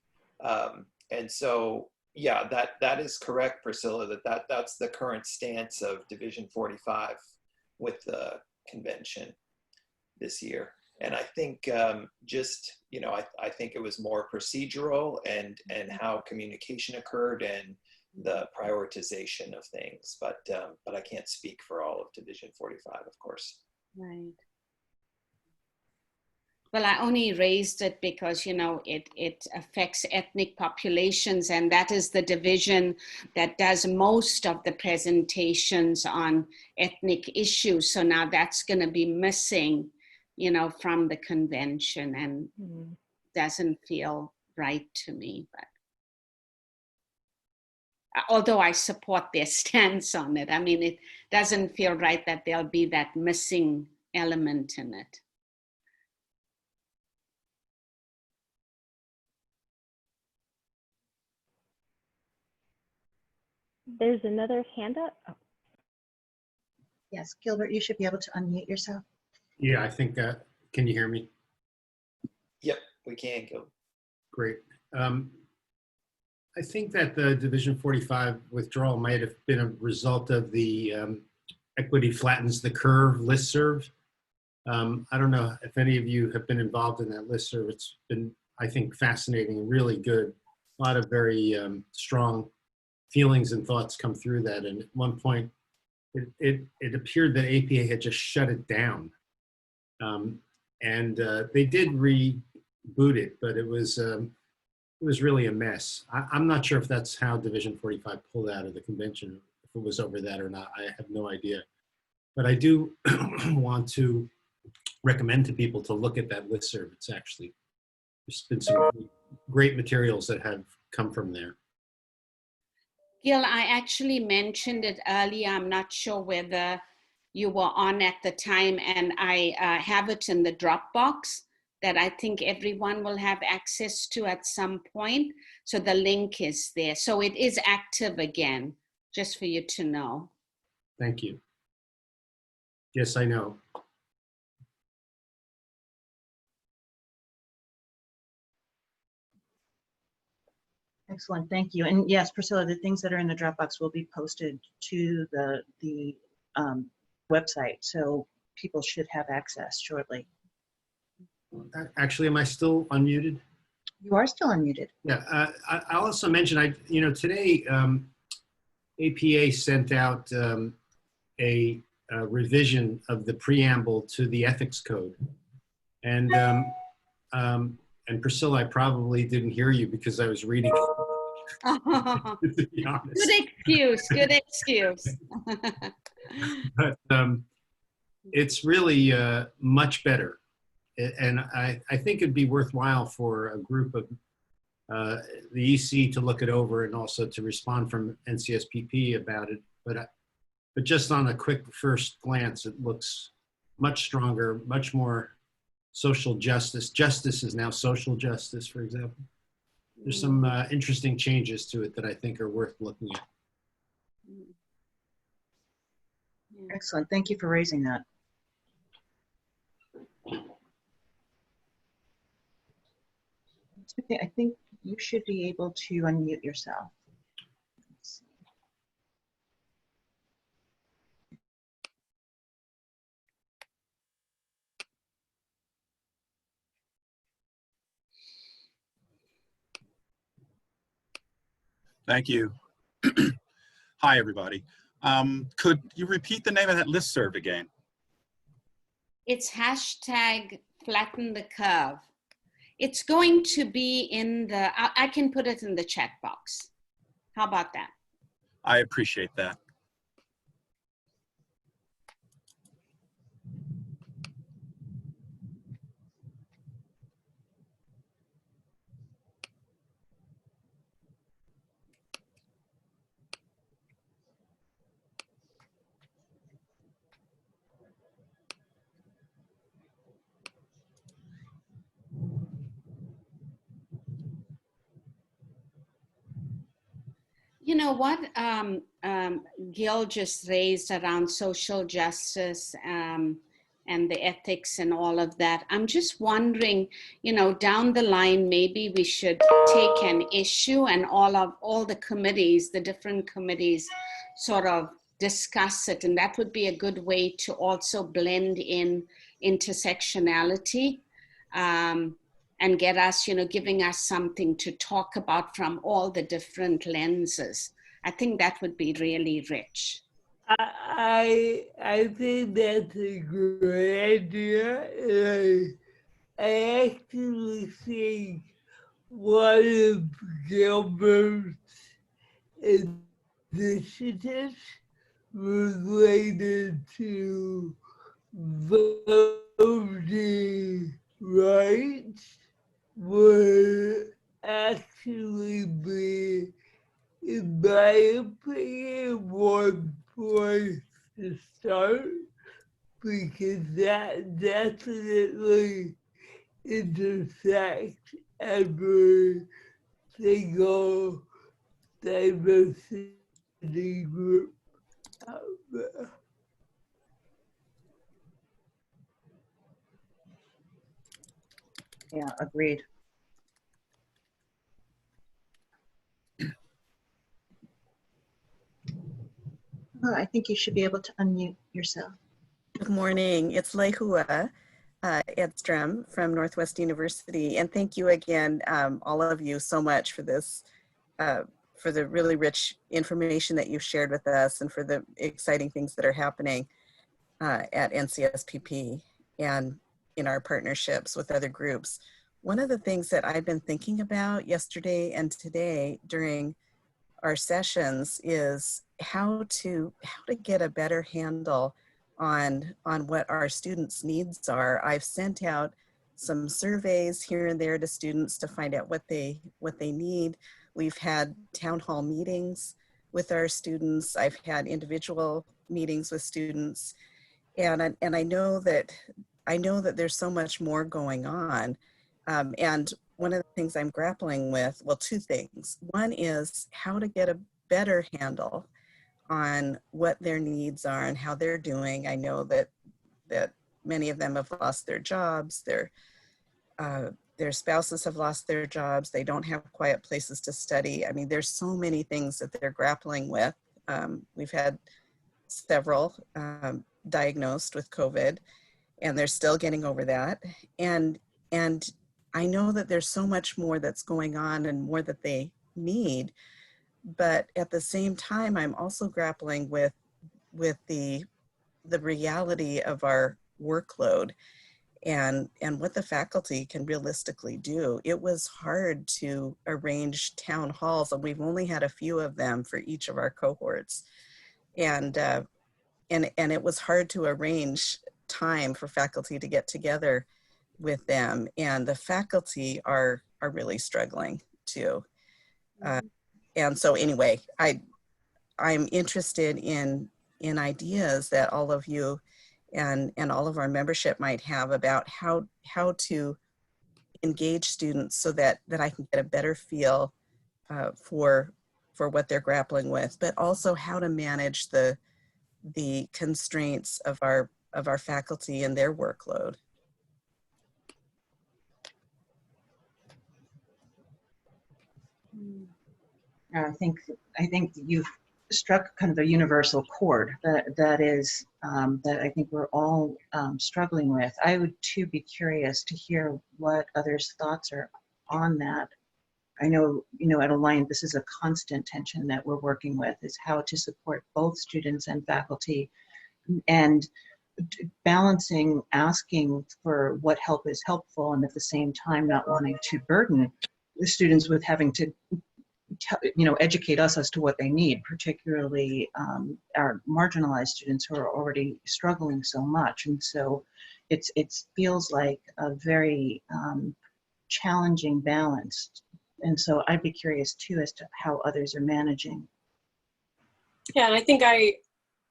And so, yeah, that is correct, Priscilla, that's the current stance of Division 45 with the convention this year. And I think just, you know, I think it was more procedural and how communication occurred and the prioritization of things. But I can't speak for all of Division 45, of course. Right. Well, I only raised it because, you know, it affects ethnic populations, and that is the division that does most of the presentations on ethnic issues. So now that's going to be missing, you know, from the convention, and doesn't feel right to me. But although I support their stance on it, I mean, it doesn't feel right that there'll be that missing element in it. There's another hand up. Oh. Yes, Gilbert, you should be able to unmute yourself. Yeah, I think, can you hear me? Yep, we can go. Great. I think that the Division 45 withdrawal might have been a result of the Equity Flattens the Curve listserv. I don't know if any of you have been involved in that listserv. It's been, I think, fascinating and really good. A lot of very strong feelings and thoughts come through that. And at one point, it appeared that APA had just shut it down. They did reboot it, but it was really a mess. I'm not sure if that's how Division 45 pulled out of the convention, if it was over that or not. I have no idea. But I do want to recommend to people to look at that listserv. It's actually, there's been some great materials that have come from there. Gil, I actually mentioned it earlier. I'm not sure whether you were on at the time, and I have it in the Dropbox that I think everyone will have access to at some point. So the link is there. So it is active again, just for you to know. Thank you. Yes, I know. Excellent, thank you. And yes, Priscilla, the things that are in the Dropbox will be posted to the website, so people should have access shortly. Actually, am I still unmuted? You are still unmuted. Yeah, I'll also mention, today APA sent out a revision of the preamble to the ethics code. And Priscilla, I probably didn't hear you because I was reading it. To be honest. Good excuse. But it's really much better. And I think it'd be worthwhile for a group of the EC to look it over and also to respond from NCSPP about it. But just on a quick first glance, it looks much stronger, much more social justice. Justice is now social justice, for example. There's some interesting changes to it that I think are worth looking at. Excellent, thank you for raising that. Okay, I think you should be able to unmute yourself. Thank you. Hi, everybody. Could you repeat the name of that listserv again? It's hashtag flatten the curve. It's going to be in the, I can put it in the chat box. How about that? I appreciate that. You know what Gil just raised around social justice and the ethics and all of that. I'm just wondering, you know, down the line, maybe we should take an issue and all the committees, the different committees sort of discuss it. And that would be a good way to also blend in intersectionality. And get us, you know, giving us something to talk about from all the different lenses. I think that would be really rich. I think that's a great idea. I actually think one of Gilbert's initiatives related to voting rights would actually be, in my opinion, one place to start, because that definitely intersects every single diversity group out there. Yeah, agreed. Oh, I think you should be able to unmute yourself. Good morning. It's Lehua Edstrom from Northwest University. And thank you again, all of you, so much for this, for the really rich information that you've shared with us and for the exciting things that are happening at NCSPP and in our partnerships with other groups. One of the things that I've been thinking about yesterday and today during our sessions is how to get a better handle on what our students' needs are. I've sent out some surveys here and there to students to find out what they need. We've had town hall meetings with our students. I've had individual meetings with students, and I know that there's so much more going on. And one of the things I'm grappling with, well, two things. One is how to get a better handle on what their needs are and how they're doing. I know that many of them have lost their jobs, their spouses have lost their jobs, they don't have quiet places to study. I mean, there's so many things that they're grappling with. We've had several diagnosed with COVID, and they're still getting over that. And I know that there's so much more that's going on and more that they need. But at the same time, I'm also grappling with the reality of our workload and what the faculty can realistically do. It was hard to arrange town halls, and we've only had a few of them for each of our cohorts. And it was hard to arrange time for faculty to get together with them. And the faculty are really struggling too. And so anyway, I'm interested in ideas that all of you and all of our membership might have about how to engage students so that I can get a better feel for what they're grappling with, but also how to manage the constraints of our faculty and their workload. I think you've struck kind of a universal chord that is that I think we're all struggling with. I would too be curious to hear what others' thoughts are on that. I know, at Alliant, this is a constant tension that we're working with, is how to support both students and faculty. And balancing asking for what help is helpful and at the same time not wanting to burden the students with having to educate us as to what they need, particularly our marginalized students who are already struggling so much. And so it feels like a very challenging balance. And so I'd be curious too as to how others are managing. Yeah, and I think I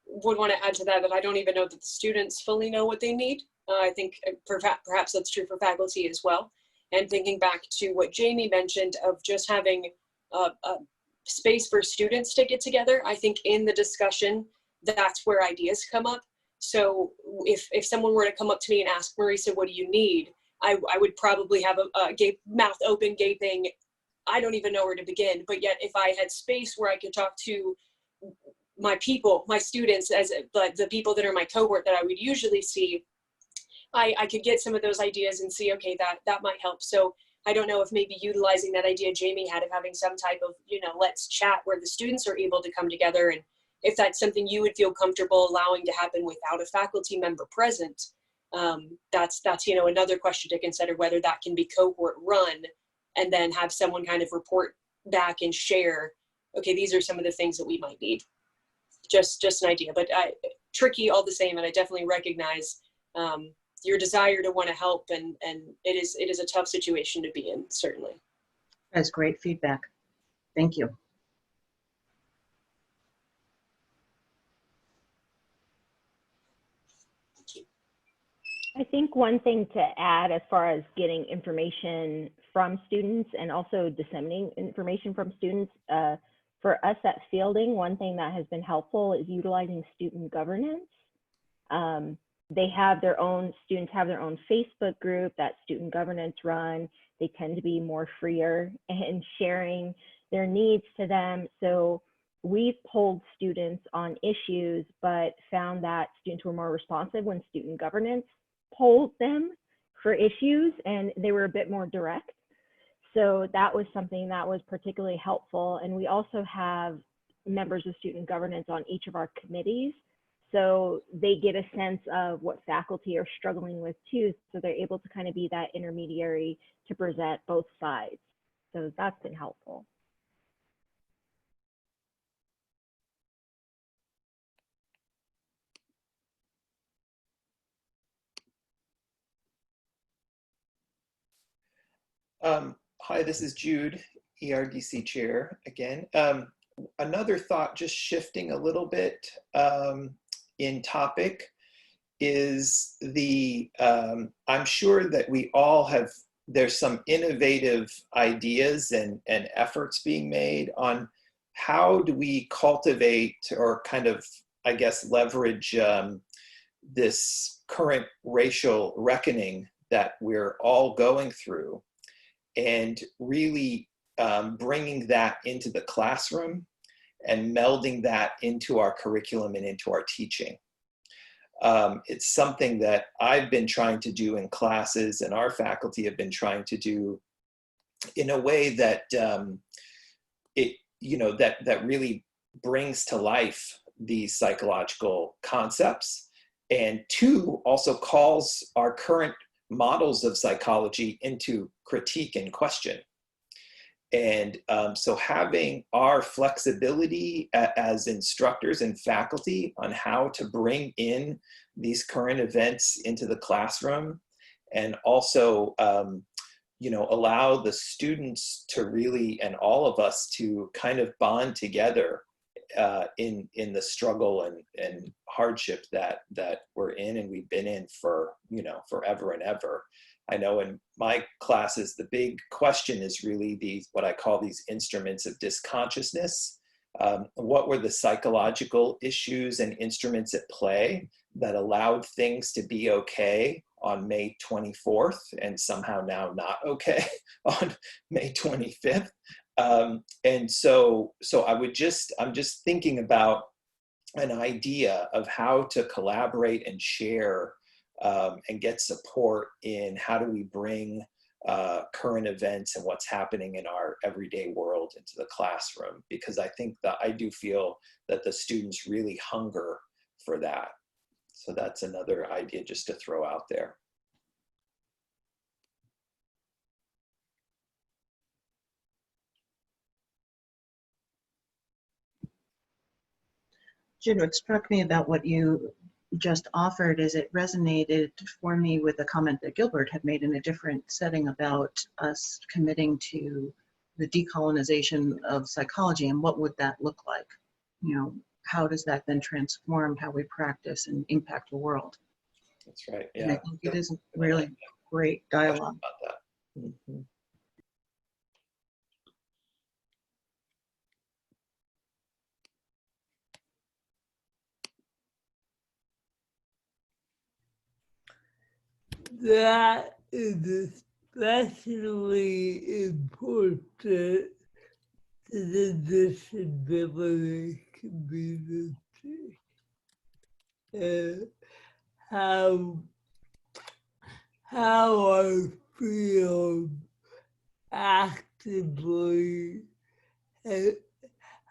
would want to add to that I don't even know that the students fully know what they need. I think perhaps that's true for faculty as well. And thinking back to what Jamie mentioned of just having a space for students to get together, I think in the discussion, that's where ideas come up. So if someone were to come up to me and ask, Marisa, what do you need? I would probably have a mouth open, gaping, I don't even know where to begin. But yet if I had space where I could talk to my people, my students, as the people that are my cohort that I would usually see, I could get some of those ideas and see, okay, that might help. So I don't know if maybe utilizing that idea Jamie had of having some type of, let's chat where the students are able to come together, and if that's something you would feel comfortable allowing to happen without a faculty member present, that's another question to consider, whether that can be cohort run and then have someone kind of report back and share, okay, these are some of the things that we might need. Just an idea, but tricky all the same. And I definitely recognize your desire to want to help, and it is a tough situation to be in, certainly. That's great feedback. Thank you. I think one thing to add as far as getting information from students and also disseminating information from students, for us at Fielding, one thing that has been helpful is utilizing student governance. They have their own, students have their own Facebook group that student governance run. They tend to be more freer in sharing their needs to them. So we've polled students on issues, but found that students were more responsive when student governance polled them for issues, and they were a bit more direct. So that was something that was particularly helpful. And we also have members of student governance on each of our committees. So they get a sense of what faculty are struggling with too. So they're able to kind of be that intermediary to present both sides. So that's been helpful. Hi, this is Jude, ERDC chair again. Another thought, just shifting a little bit in topic, is I'm sure that we all have, there's some innovative ideas and efforts being made on how do we cultivate or kind of, I guess, leverage this current racial reckoning that we're all going through, and really bringing that into the classroom and melding that into our curriculum and into our teaching. It's something that I've been trying to do in classes, and our faculty have been trying to do in a way that that really brings to life these psychological concepts, and two, also calls our current models of psychology into critique and question. And so having our flexibility as instructors and faculty on how to bring in these current events into the classroom, and also allow the students to really, and all of us, to kind of bond together in the struggle and hardship that we're in and we've been in for forever and ever. I know in my classes, the big question is really what I call these instruments of disconsciousness. What were the psychological issues and instruments at play that allowed things to be okay on May 24th and somehow now not okay on May 25th? And so I'm just thinking about an idea of how to collaborate and share and get support in how do we bring current events and what's happening in our everyday world into the classroom, because I think that I do feel that the students really hunger for that. So that's another idea just to throw out there. Jen, what struck me about what you just offered is it resonated for me with a comment that Gilbert had made in a different setting about us committing to the decolonization of psychology, and what would that look like? You know, how does that then transform how we practice and impact the world? That's right. Yeah. And I think it is a really great dialogue. About that. Mm-hmm. That is especially important to the disability community. How I feel actively and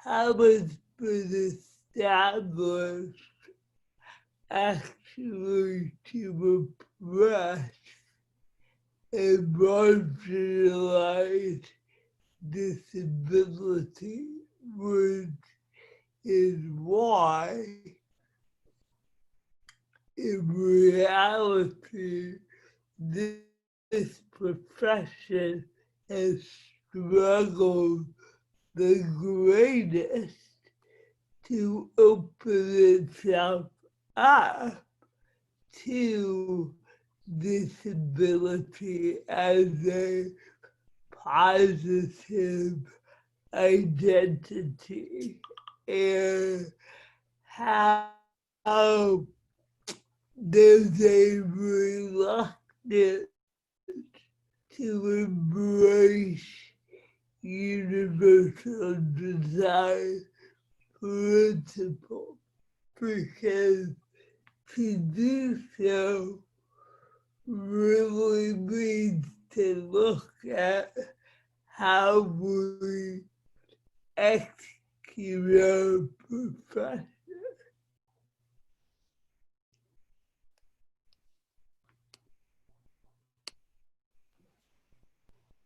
how it's been established actually to oppress and marginalize disability, which is why in reality this profession has struggled the greatest to open itself up to disability as a positive identity, and how there's a reluctance to embrace universal design principle, because to do so really means to look at how we execute our profession.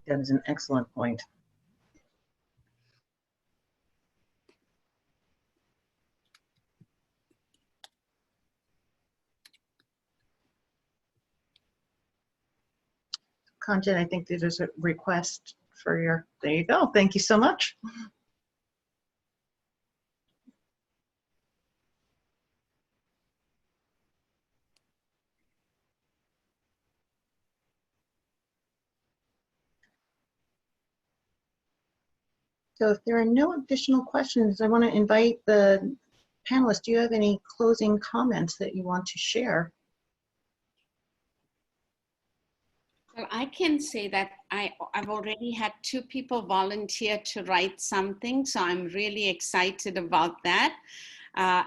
That is an excellent point. Content, I think there's a request for your, there you go. Thank you so much. So if there are no additional questions, I want to invite the panelists. Do you have any closing comments that you want to share? Well, I can say that I've already had 2 people volunteer to write something, so I'm really excited about that.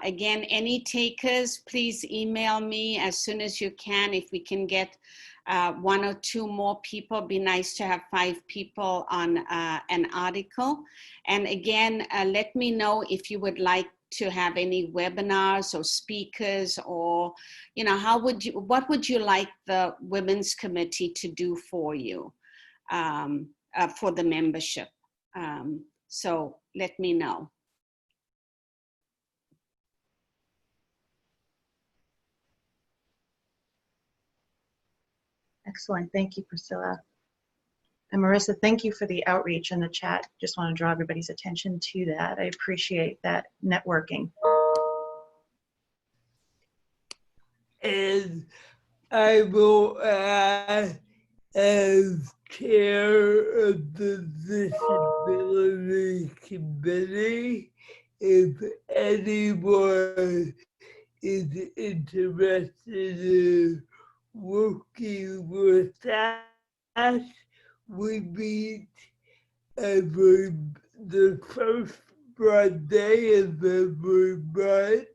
Again, any takers, please email me as soon as you can. If we can get 1 or 2 more people, it'd be nice to have 5 people on an article. And again, let me know if you would like to have any webinars or speakers, or, you know, what would you like the Women's Committee to do for you, for the membership? So let me know. Excellent. Thank you, Priscilla. And Marissa, thank you for the outreach in the chat. Just want to draw everybody's attention to that. I appreciate that networking. And I will add, as chair of the Disability Committee, if anyone is interested in working with us, we meet the first Monday of every month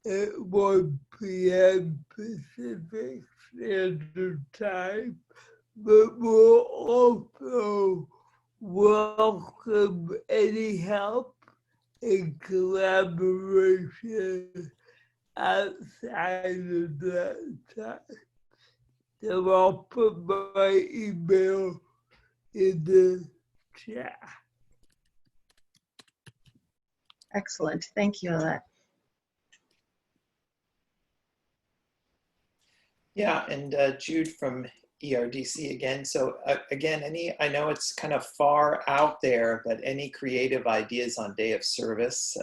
at 1 p.m. Pacific Standard Time, but we'll also welcome any help and collaboration outside of that time. So I'll put my email in the chat. Excellent. Thank you, Alette. Yeah, and Jude from ERDC again. So again, I know it's kind of far out there, but any creative ideas on day of service,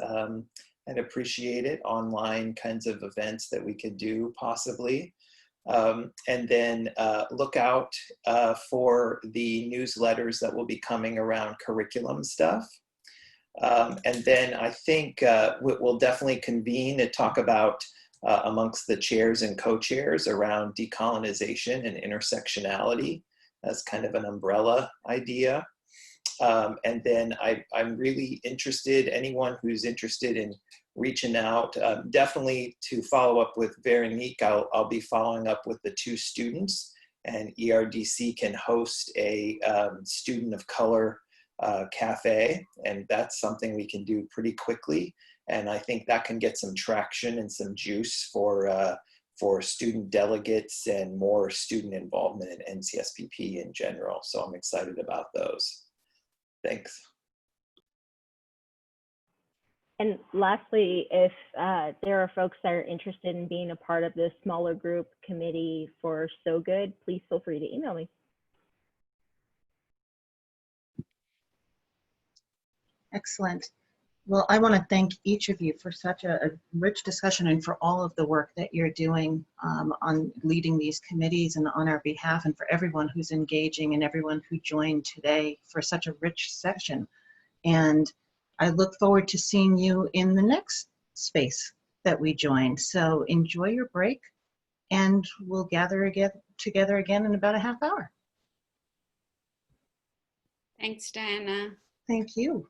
I'd appreciate it. Online kinds of events that we could do possibly. And then look out for the newsletters that will be coming around curriculum stuff. And then I think we'll definitely convene to talk about amongst the chairs and co-chairs around decolonization and intersectionality as kind of an umbrella idea. And then I'm really interested, anyone who's interested in reaching out, definitely to follow up with Veronique. I'll be following up with the 2 students, and ERDC can host a student of color cafe, and that's something we can do pretty quickly. And I think that can get some traction and some juice for student delegates and more student involvement in NCSPP in general. So I'm excited about those. Thanks. And lastly, if there are folks that are interested in being a part of this smaller group committee for So Good, please feel free to email me. Excellent. Well, I want to thank each of you for such a rich discussion and for all of the work that you're doing on leading these committees and on our behalf, and for everyone who's engaging and everyone who joined today for such a rich session. And I look forward to seeing you in the next space that we joined. So enjoy your break, and we'll gather together again in about a half hour. Thanks, Diana. Thank you.